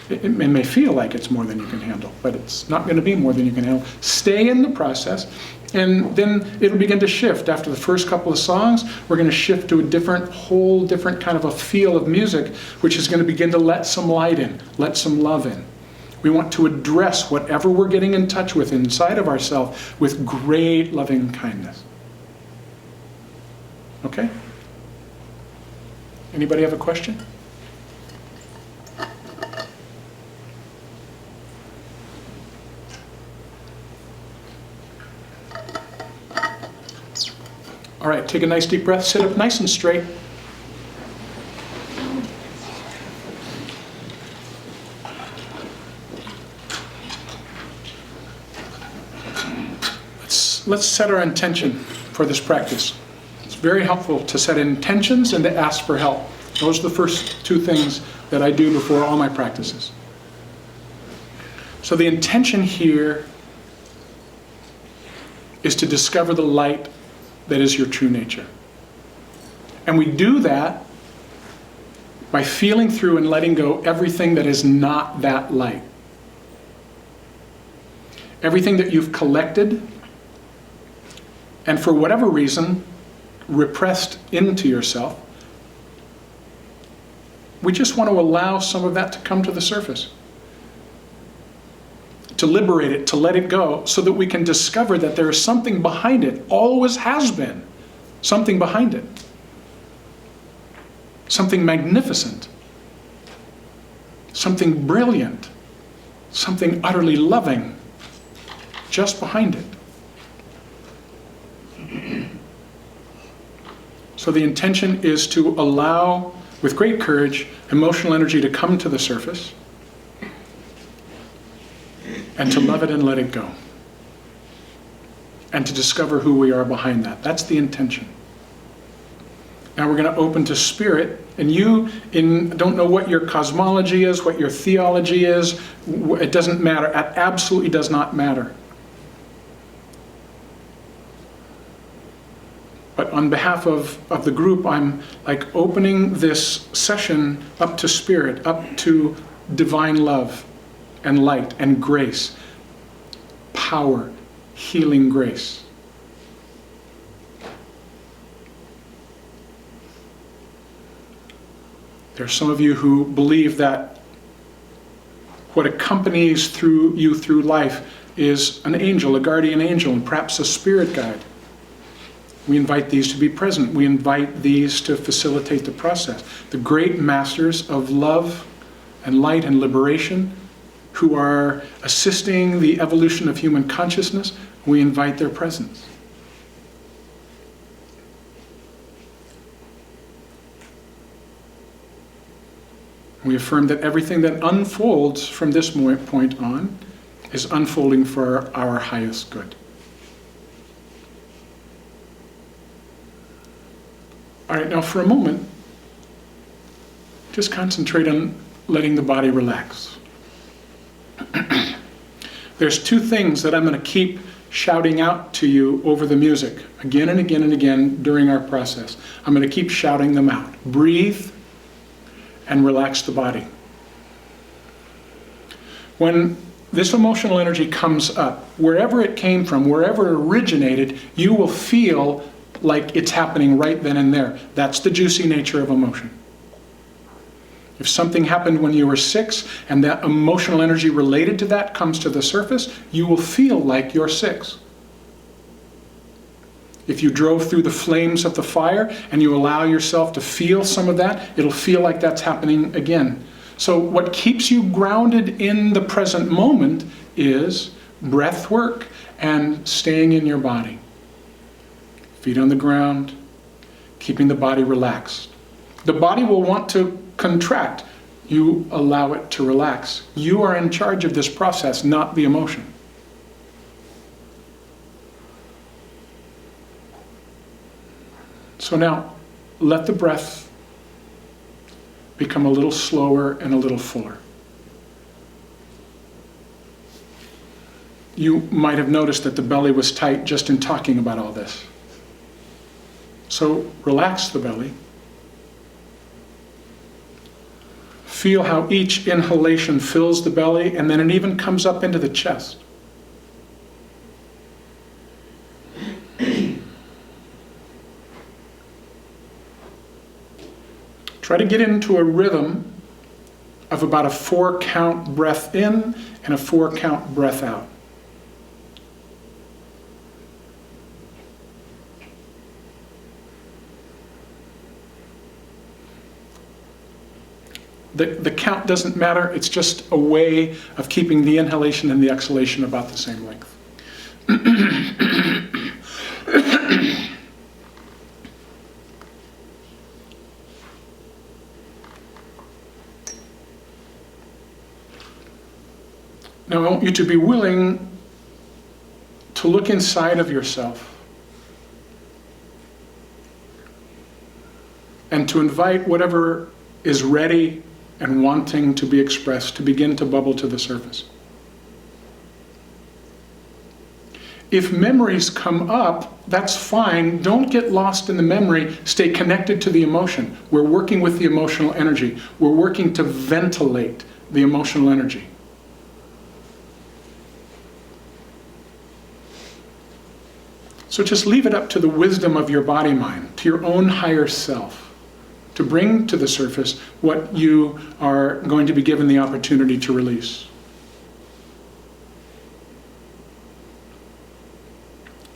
It may feel like it's more than you can handle, but it's not going to be more than you can handle. Stay in the process, and then it'll begin to shift. After the first couple of songs, we're going to shift to a whole different kind of a feel of music, which is going to begin to let some light in, let some love in. We want to address whatever we're getting in touch with inside of ourselves with great loving kindness. Okay? Anybody have a question? All right, take a nice deep breath, sit up nice and straight. Let's set our intention for this practice. It's very helpful to set intentions and to ask for help. Those are the first two things that I do before all my practices. So the intention here is to discover the light that is your true nature. And we do that by feeling through and letting go everything that is not that light. Everything that you've collected and for whatever reason repressed into yourself. We just want to allow some of that to come to the surface. To liberate it, to let it go, so that we can discover that there is something behind it, always has been, something behind it. Something magnificent, something brilliant, something utterly loving, just behind it. So the intention is to allow, with great courage, emotional energy to come to the surface and to love it and let it go. And to discover who we are behind that. That's the intention. Now we're going to open to spirit, and you don't know what your cosmology is, what your theology is. It doesn't matter. It absolutely does not matter. But on behalf of the group, I'm like opening this session up to spirit, up to divine love and light and grace, power, healing grace. There are some of you who believe that what accompanies you through life is an angel, a guardian angel, and perhaps a spirit guide. We invite these to be present. We invite these to facilitate the process. The great masters of love and light and liberation who are assisting the evolution of human consciousness, we invite their presence. We affirm that everything that unfolds from this point on is unfolding for our highest good. All right, now for a moment, just concentrate on letting the body relax. There's two things that I'm going to keep shouting out to you over the music, again and again and again during our process. I'm going to keep shouting them out. Breathe and relax the body. When this emotional energy comes up, wherever it came from, wherever it originated, you will feel like it's happening right then and there. That's the juicy nature of emotion. If something happened when you were 6 and that emotional energy related to that comes to the surface, you will feel like you're 6. If you drove through the flames of the fire and you allow yourself to feel some of that, it'll feel like that's happening again. So what keeps you grounded in the present moment is breath work and staying in your body. Feet on the ground, keeping the body relaxed. The body will want to contract. You allow it to relax. You are in charge of this process, not the emotion. So now, let the breath become a little slower and a little fuller. You might have noticed that the belly was tight just in talking about all this. So relax the belly. Feel how each inhalation fills the belly, and then it even comes up into the chest. Try to get into a rhythm of about a 4-count breath in and a 4-count breath out. The count doesn't matter, it's just a way of keeping the inhalation and the exhalation about the same length. Now I want you to be willing to look inside of yourself and to invite whatever is ready and wanting to be expressed to begin to bubble to the surface. If memories come up, that's fine. Don't get lost in the memory. Stay connected to the emotion. We're working with the emotional energy. We're working to ventilate the emotional energy. So just leave it up to the wisdom of your body-mind, to your own higher self, to bring to the surface what you are going to be given the opportunity to release.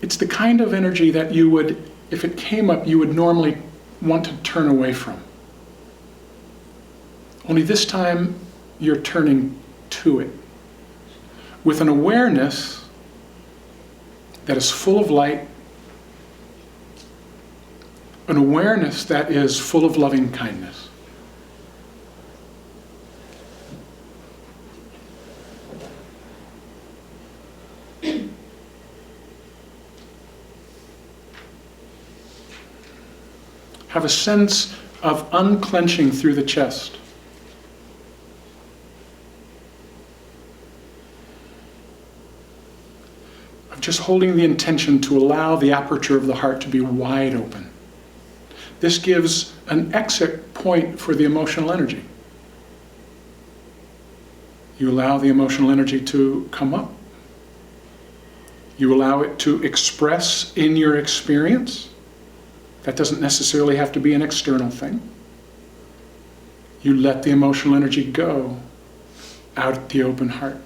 It's the kind of energy that you would, if it came up, you would normally want to turn away from. Only this time, you're turning to it with an awareness that is full of light, an awareness that is full of loving kindness. Have a sense of unclenching through the chest. Of just holding the intention to allow the aperture of the heart to be wide open. This gives an exit point for the emotional energy. You allow the emotional energy to come up. You allow it to express in your experience. That doesn't necessarily have to be an external thing. You let the emotional energy go out at the open heart.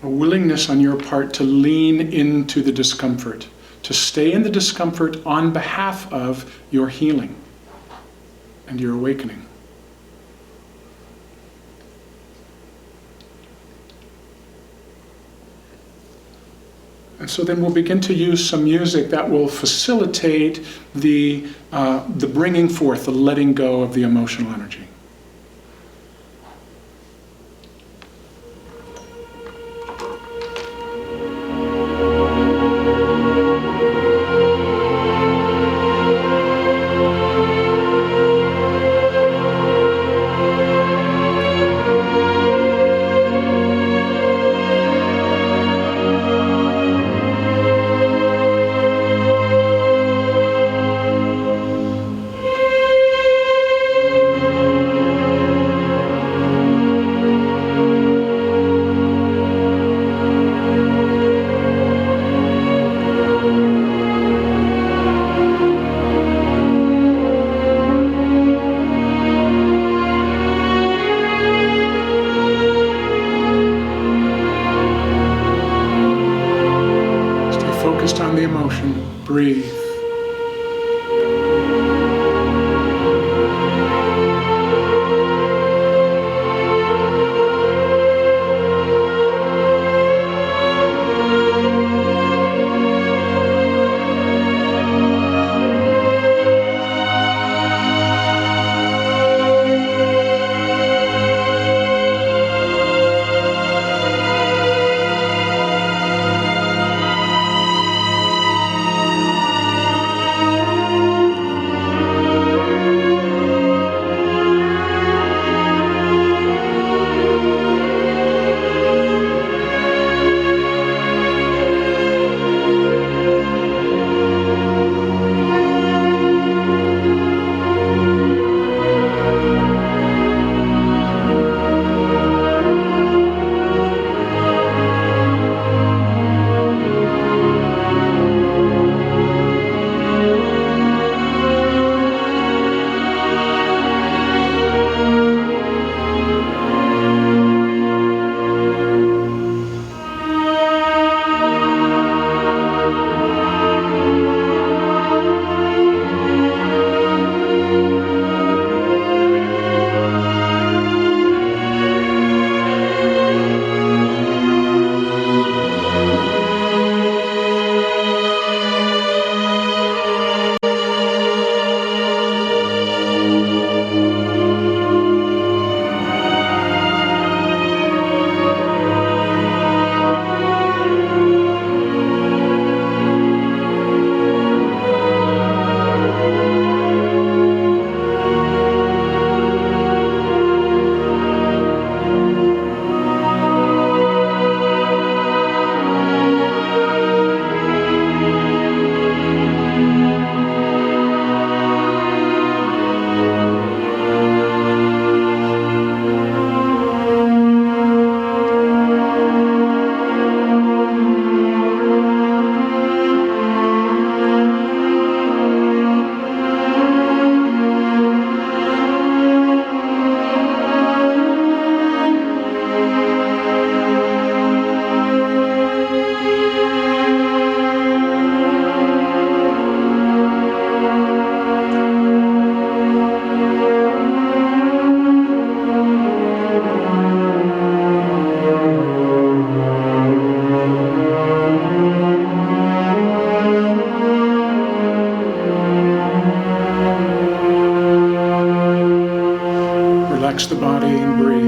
A willingness on your part to lean into the discomfort, to stay in the discomfort on behalf of your healing and your awakening. And so then we'll begin to use some music that will facilitate the bringing forth, the letting go of the emotional energy. Focused on the emotion, breathe. body and breathe.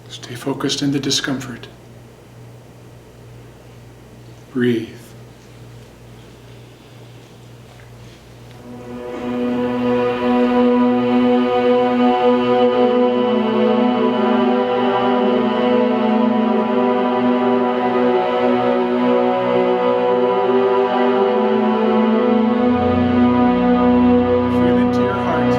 Stay focused in the discomfort. Breathe. Feel into your heart.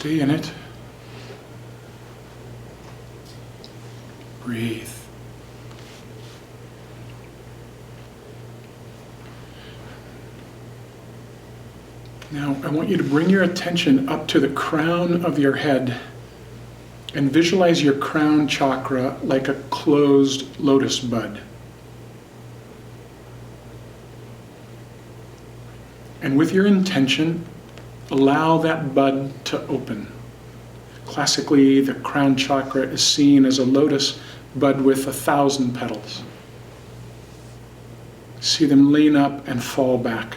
Stay in it. Breathe. Now, I want you to bring your attention up to the crown of your head and visualize your crown chakra like a closed lotus bud. And with your intention, allow that bud to open. Classically, the crown chakra is seen as a lotus bud with 1,000 petals. See them lean up and fall back.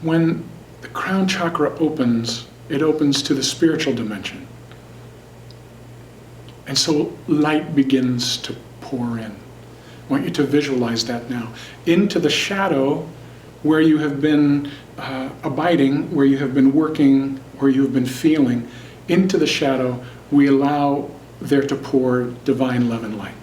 When the crown chakra opens, it opens to the spiritual dimension. And so light begins to pour in. I want you to visualize that now. Into the shadow where you have been abiding, where you have been working, where you have been feeling, into the shadow, we allow there to pour divine love and light.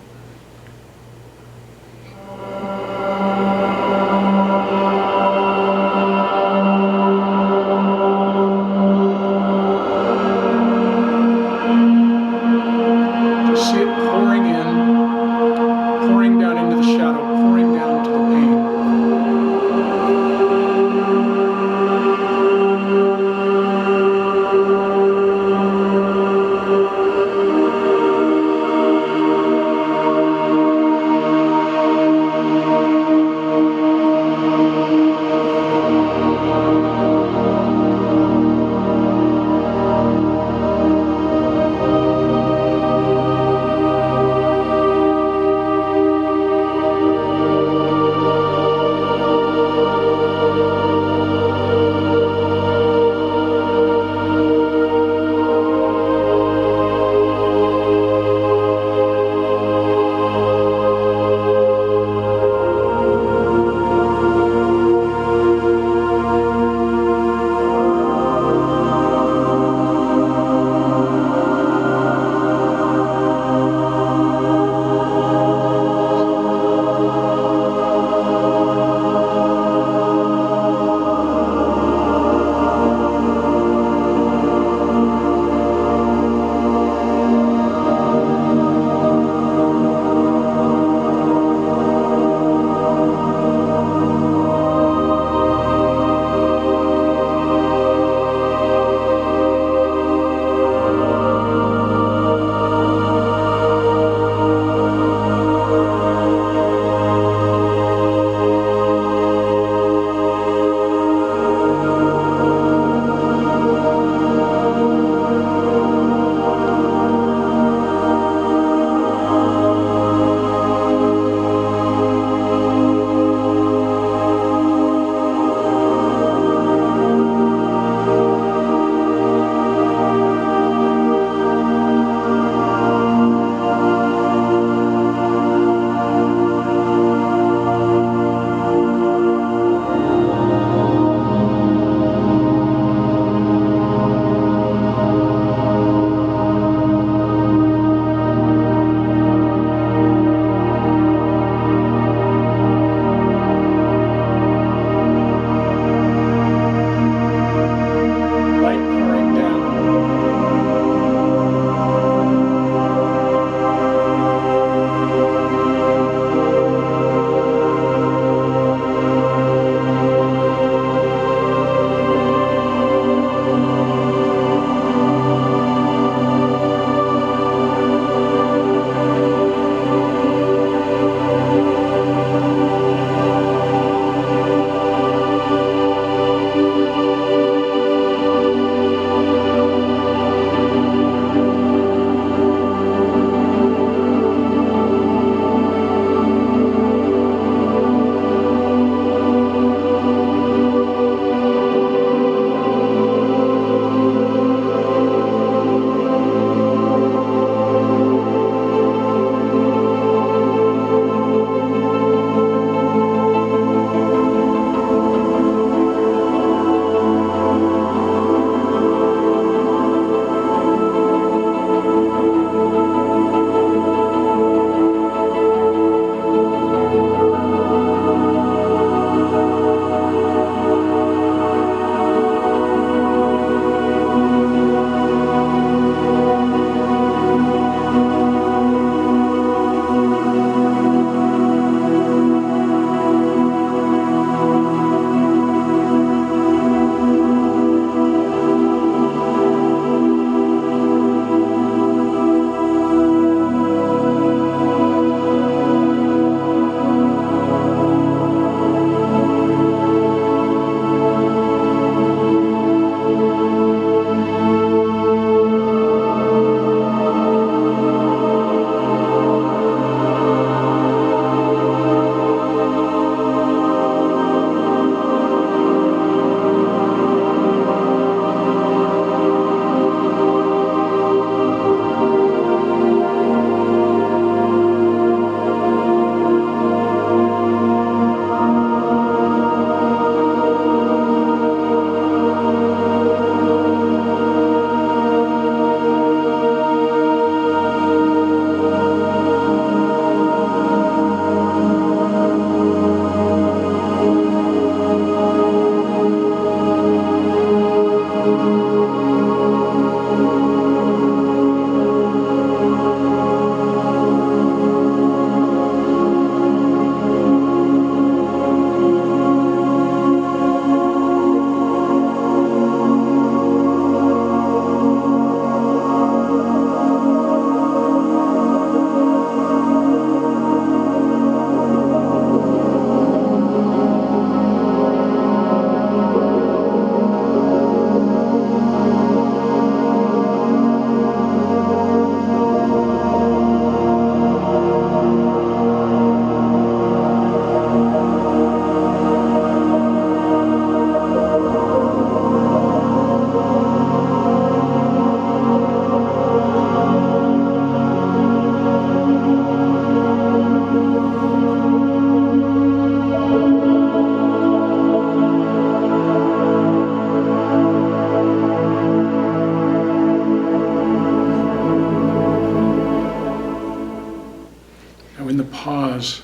pause.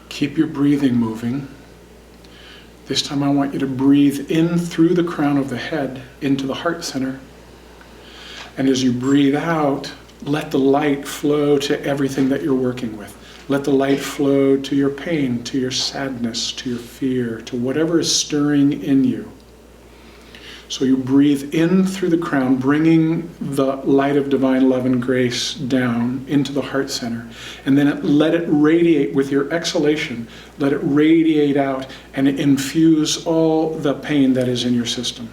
Keep your breathing moving. This time I want you to breathe in through the crown of the head into the heart center. And as you breathe out, let the light flow to everything that you're working with. Let the light flow to your pain, to your sadness, to your fear, to whatever is stirring in you. So you breathe in through the crown, bringing the light of divine love and grace down into the heart center. And then let it radiate with your exhalation. Let it radiate out and infuse all the pain that is in your system.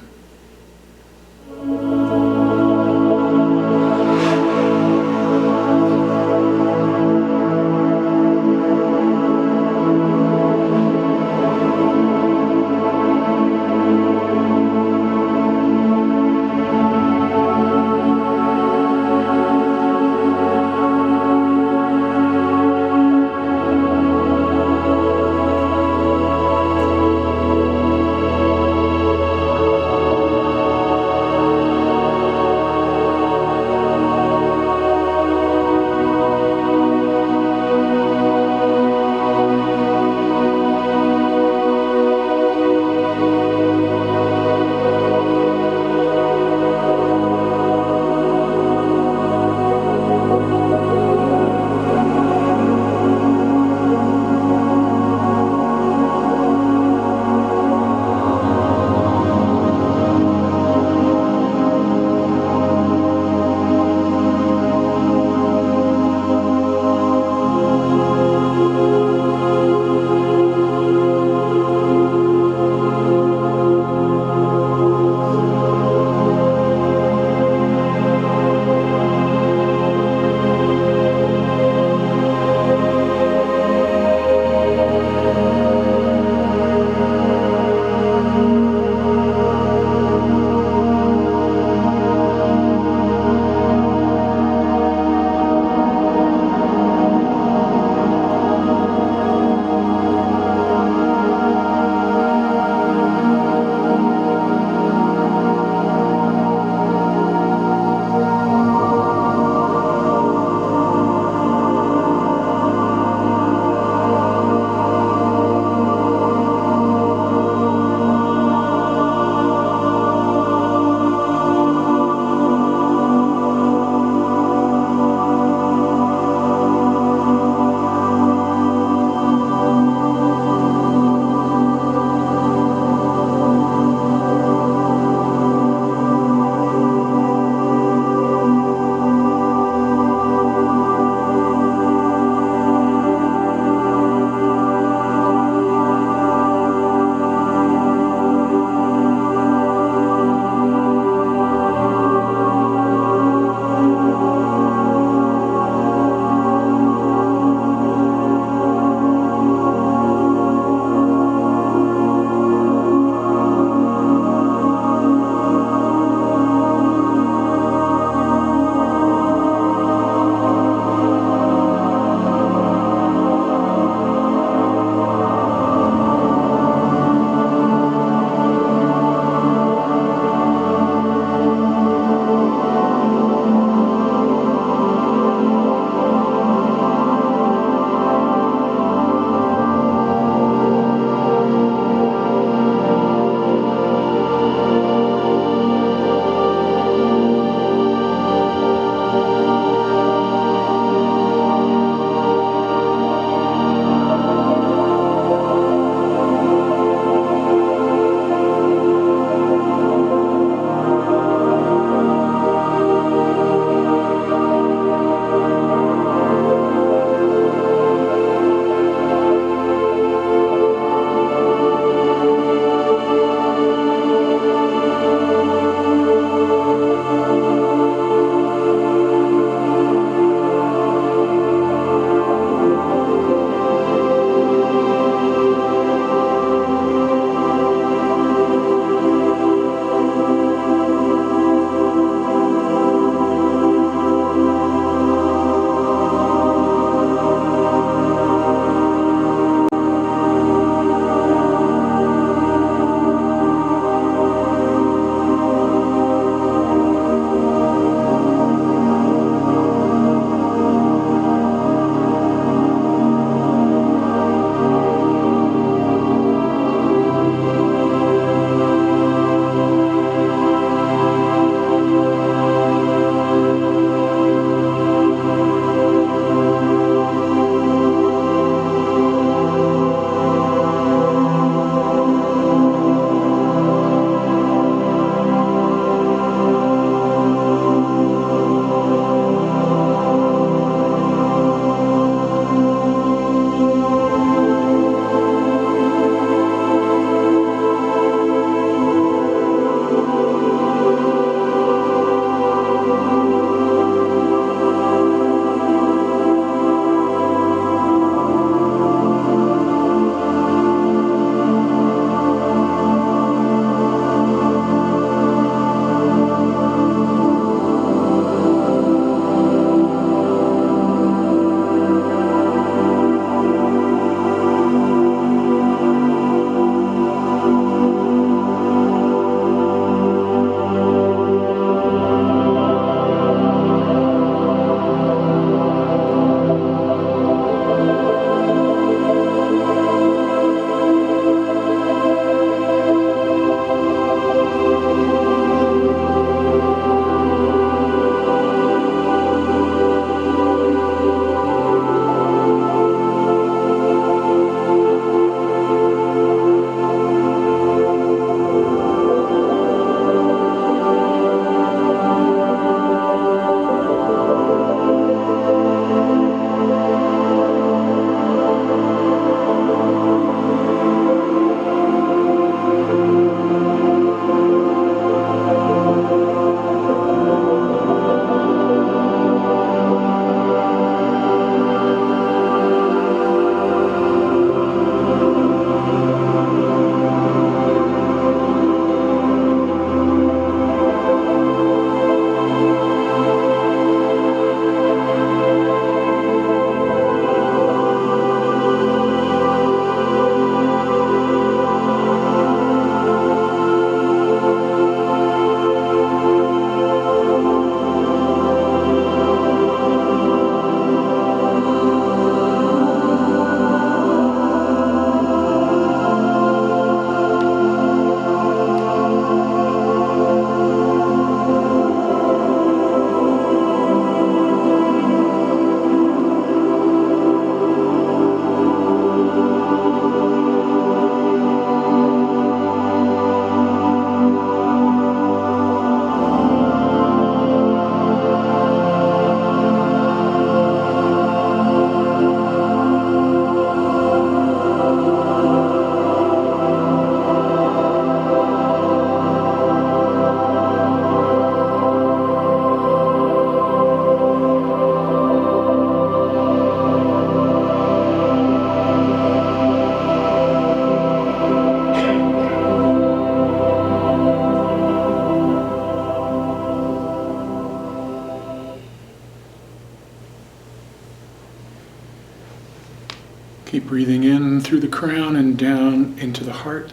Keep breathing in through the crown and down into the heart,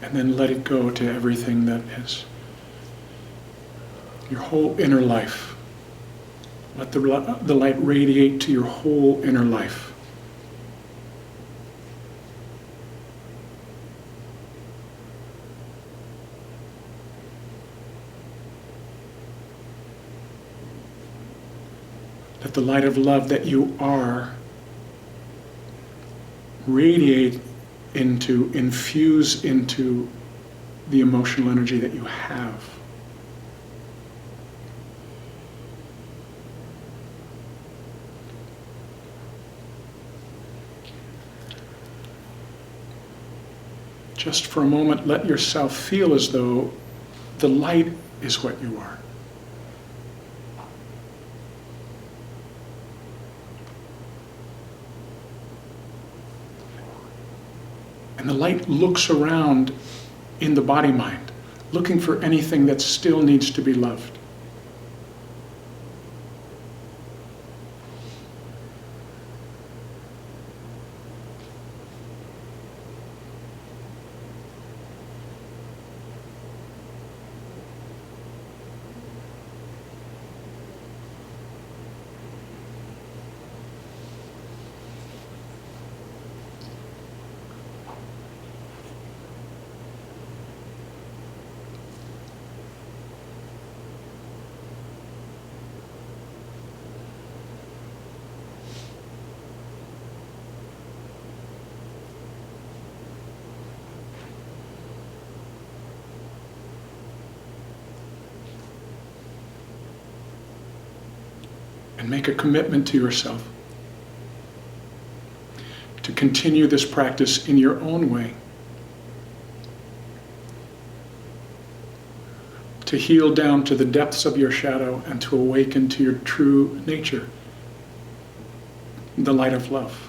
and then let it go to everything that is your whole inner life. Let the light radiate to your whole inner life. Let the light of love that you are radiate into, infuse into the emotional energy that you have. Just for a moment, let yourself feel as though the light is what you are. And the light looks around in the body-mind, looking for anything that still needs to be loved. And make a commitment to yourself to continue this practice in your own way, to heal down to the depths of your shadow and to awaken to your true nature, the light of love.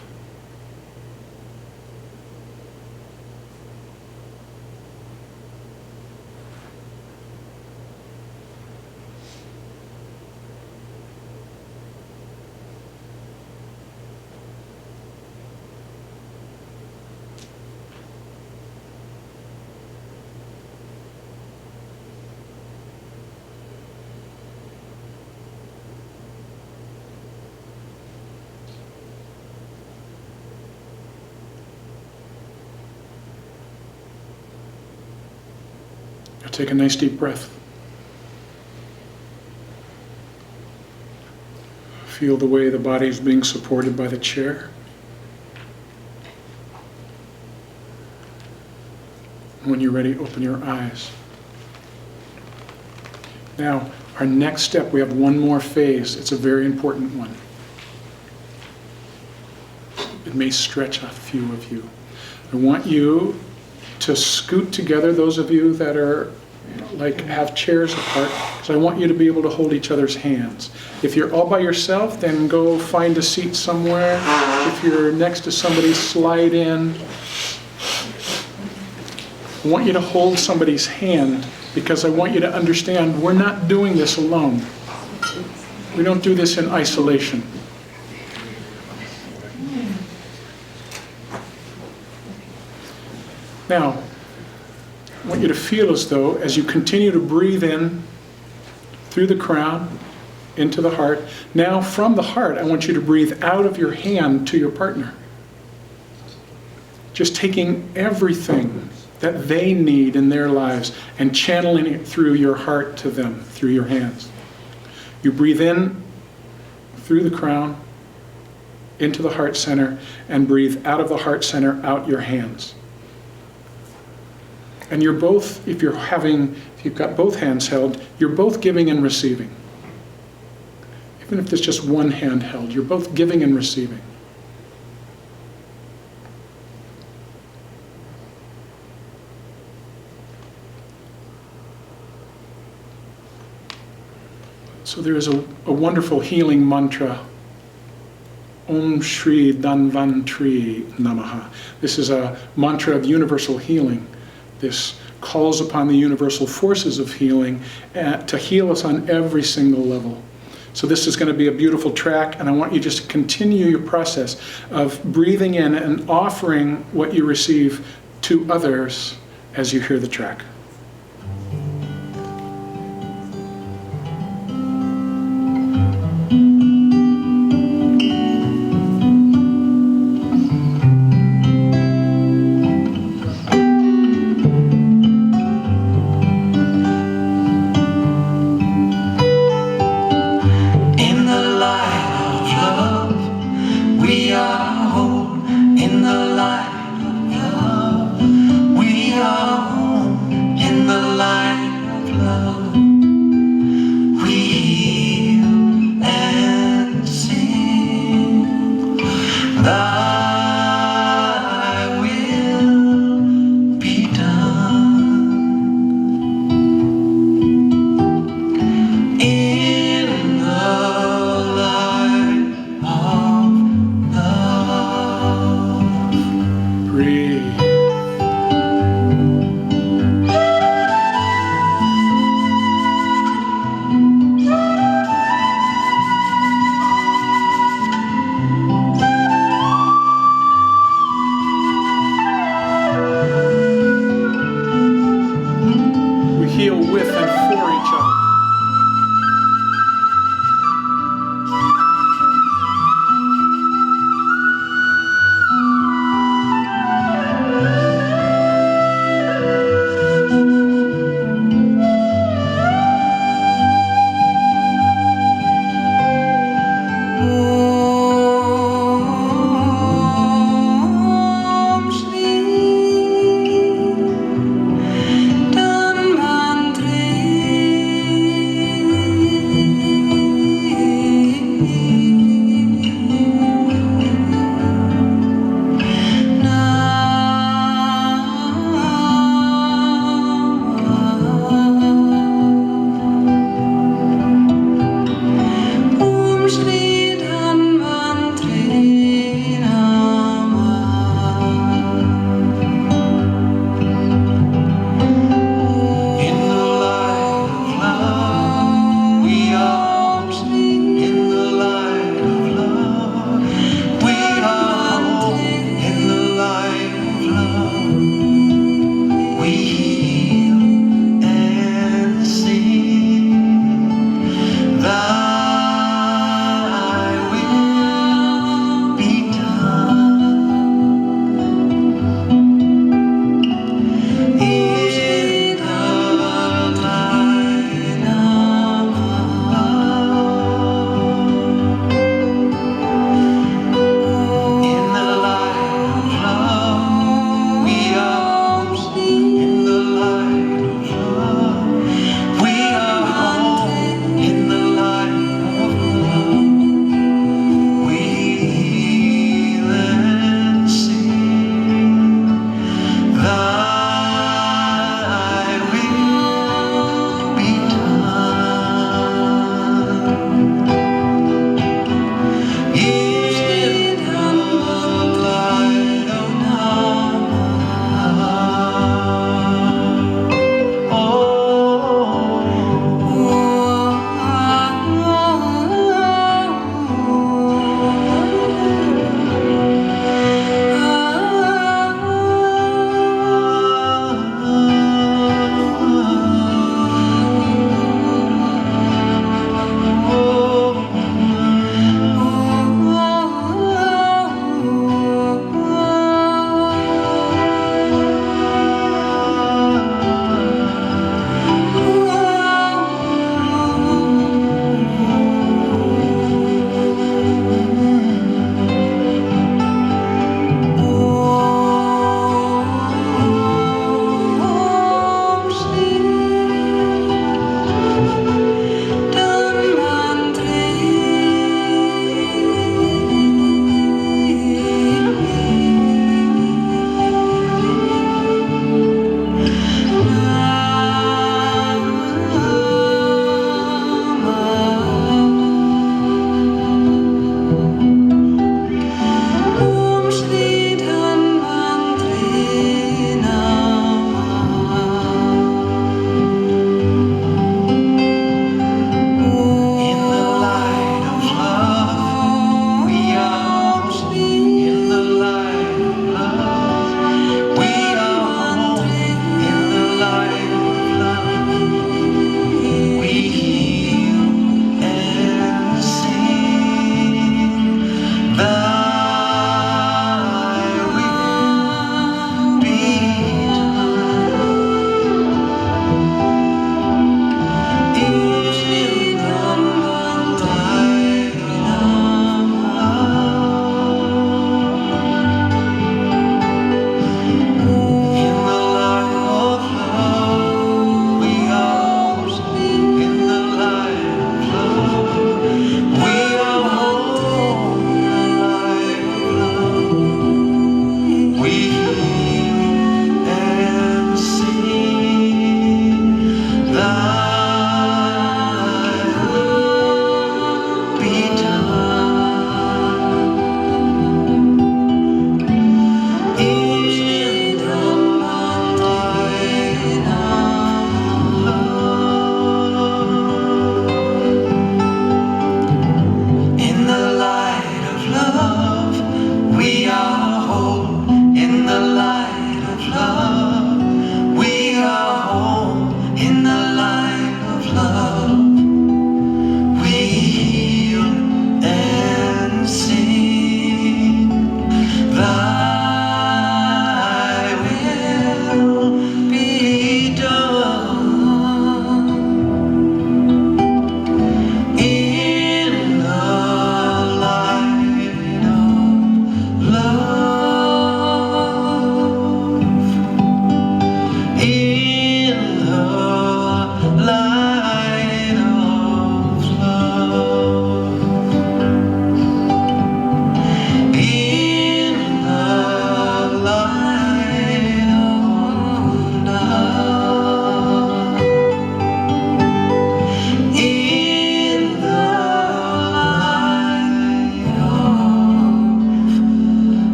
Now take a nice deep breath. Feel the way the body is being supported by the chair. When you're ready, open your eyes. Now, our next step, we have one more phase. It's a very important one. It may stretch a few of you. I want you to scoot together, those of you that are like have chairs apart, because I want you to be able to hold each other's hands. If you're all by yourself, then go find a seat somewhere. If you're next to somebody, slide in. I want you to hold somebody's hand, because I want you to understand we're not doing this alone. We don't do this in isolation. Now, I want you to feel as though, as you continue to breathe in through the crown, into the heart, now from the heart, I want you to breathe out of your hand to your partner. Just taking everything that they need in their lives and channeling it through your heart to them, through your hands. You breathe in through the crown, into the heart center, and breathe out of the heart center, out your hands. And you're both, if you've got both hands held, you're both giving and receiving. Even if there's just one hand held, you're both giving and receiving. So there is a wonderful healing mantra, Om Shri Dhanvantri Namaha. This is a mantra of universal healing. This calls upon the universal forces of healing to heal us on every single level. So this is going to be a beautiful track, and I want you just to continue your process of breathing in and offering what you receive to others as you hear the track.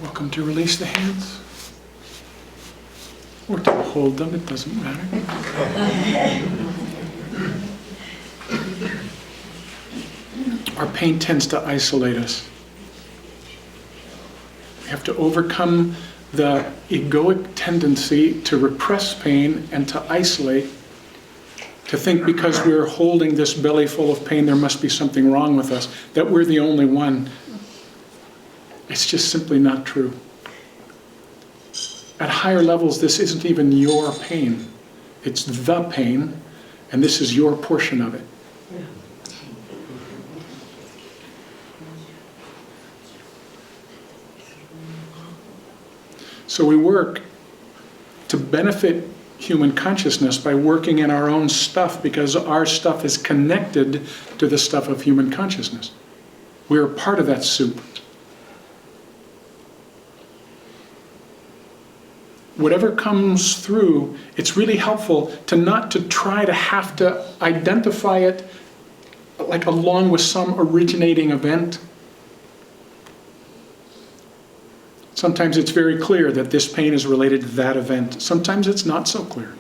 Welcome to release the hands. Or to hold them, it doesn't matter. Our pain tends to isolate us. We have to overcome the egoic tendency to repress pain and to isolate, to think because we're holding this belly full of pain there must be something wrong with us, that we're the only one. It's just simply not true. At higher levels, this isn't even your pain. It's the pain, and this is your portion of it. So we work to benefit human consciousness by working in our own stuff, because our stuff is connected to the stuff of human consciousness. We are part of that soup. Whatever comes through, it's really helpful to not to try to have to identify it like along with some originating event. Sometimes it's very clear that this pain is related to that event. Sometimes it's not so clear.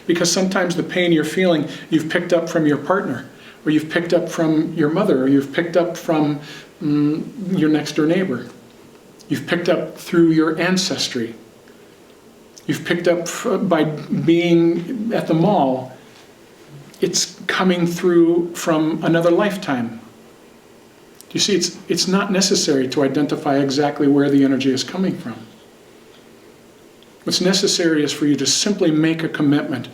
Because sometimes the pain you're feeling, you've picked up from your partner, or you've picked up from your mother, or you've picked up from your next door neighbor. You've picked up through your ancestry. You've picked up by being at the mall. It's coming through from another lifetime. You see, it's not necessary to identify exactly where the energy is coming from. What's necessary is for you to simply make a commitment.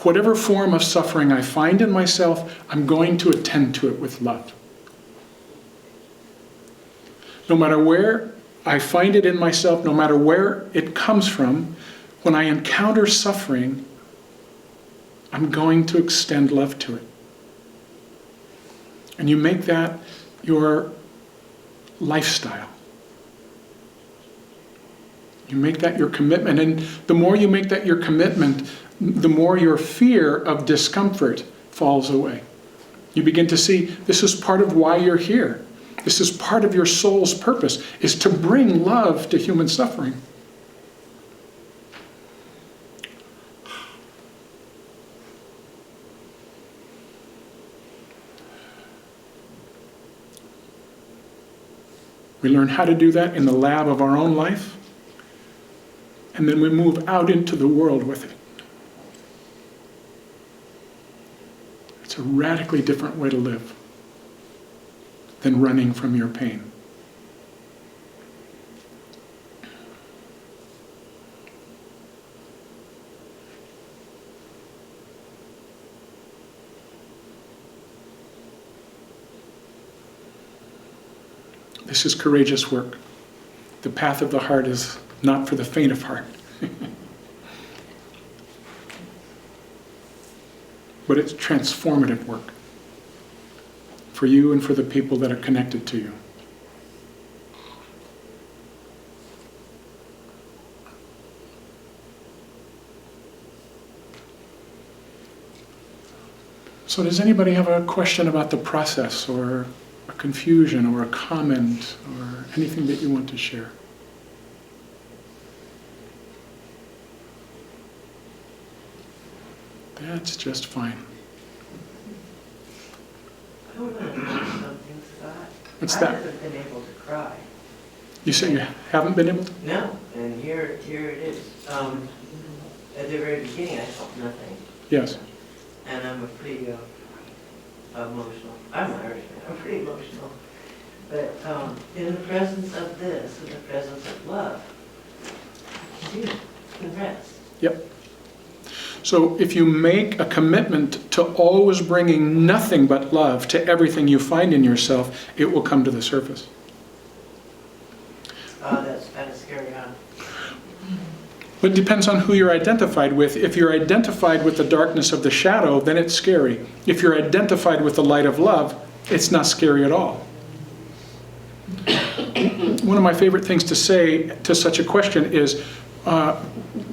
Whatever form of suffering I find in myself, I'm going to attend to it with love. No matter where I find it in myself, no matter where it comes from, when I encounter suffering, I'm going to extend love to it. And you make that your lifestyle. You make that your commitment. And the more you make that your commitment, the more your fear of discomfort falls away. You begin to see this is part of why you're here. This is part of your soul's purpose, is to bring love to human suffering. We learn how to do that in the lab of our own life, and then we move out into the world with it. It's a radically different way to live than running from your pain. This is courageous work. The path of the heart is not for the faint of heart. But it's transformative work for you and for the people that are connected to you. So does anybody have a question about the process, or a confusion, or a comment, or anything that you want to share? That's just fine. I want to know something, Scott. What's I that? haven't been able to cry. You say you haven't been able to? No, and here it is. At the very beginning, I felt nothing. Yes. And I'm a pretty emotional. I'm Irish, I'm pretty emotional. But in the presence of this, in the presence of love, I can rest. Yep. So if you make a commitment to always bringing nothing but love to everything you find in yourself, it will come to the surface. Oh, that's kind of scary, huh? But it depends on who you're identified with. If you're identified with the darkness of the shadow, then it's scary. If you're identified with the light of love, it's not scary at all. One of my favorite things to say to such a question is,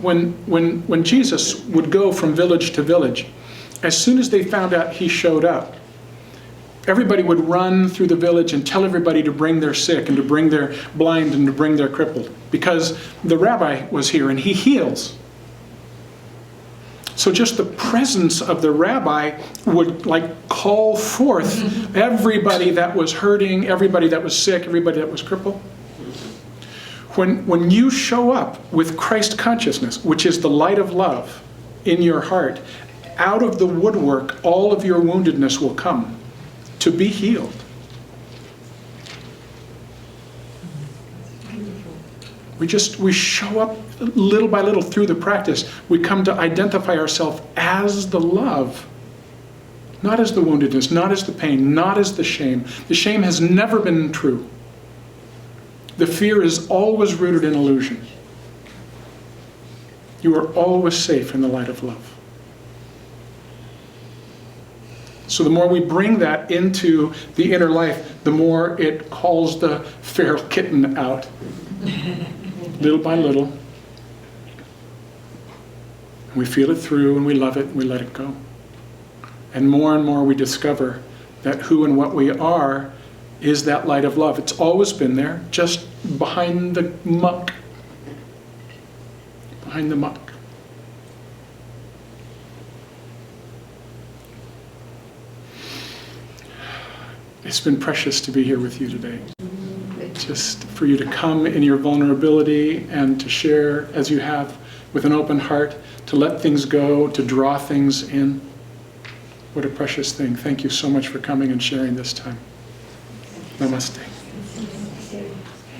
when Jesus would go from village to village, as soon as they found out he showed up, Everybody would run through the village and tell everybody to bring their sick and to bring their blind and to bring their crippled, because the rabbi was here and he heals. So just the presence of the rabbi would like call forth everybody that was hurting, everybody that was sick, everybody that was crippled. When you show up with Christ consciousness, which is the light of love in your heart, out of the woodwork, all of your woundedness will come to be healed. We show up little by little through the practice. We come to identify ourselves as the love, not as the woundedness, not as the pain, not as the shame. The shame has never been true. The fear is always rooted in illusion. You are always safe in the light of love. So the more we bring that into the inner life, the more it calls the feral kitten out. Little by little. We feel it through and we love it and we let it go. And more we discover that who and what we are is that light of love. It's always been there, just behind the muck. Behind the muck. It's been precious to be here with you today. Just for you to come in your vulnerability and to share as you have with an open heart, to let things go, to draw things in. What a precious thing. Thank you so much for coming and sharing this time. Namaste.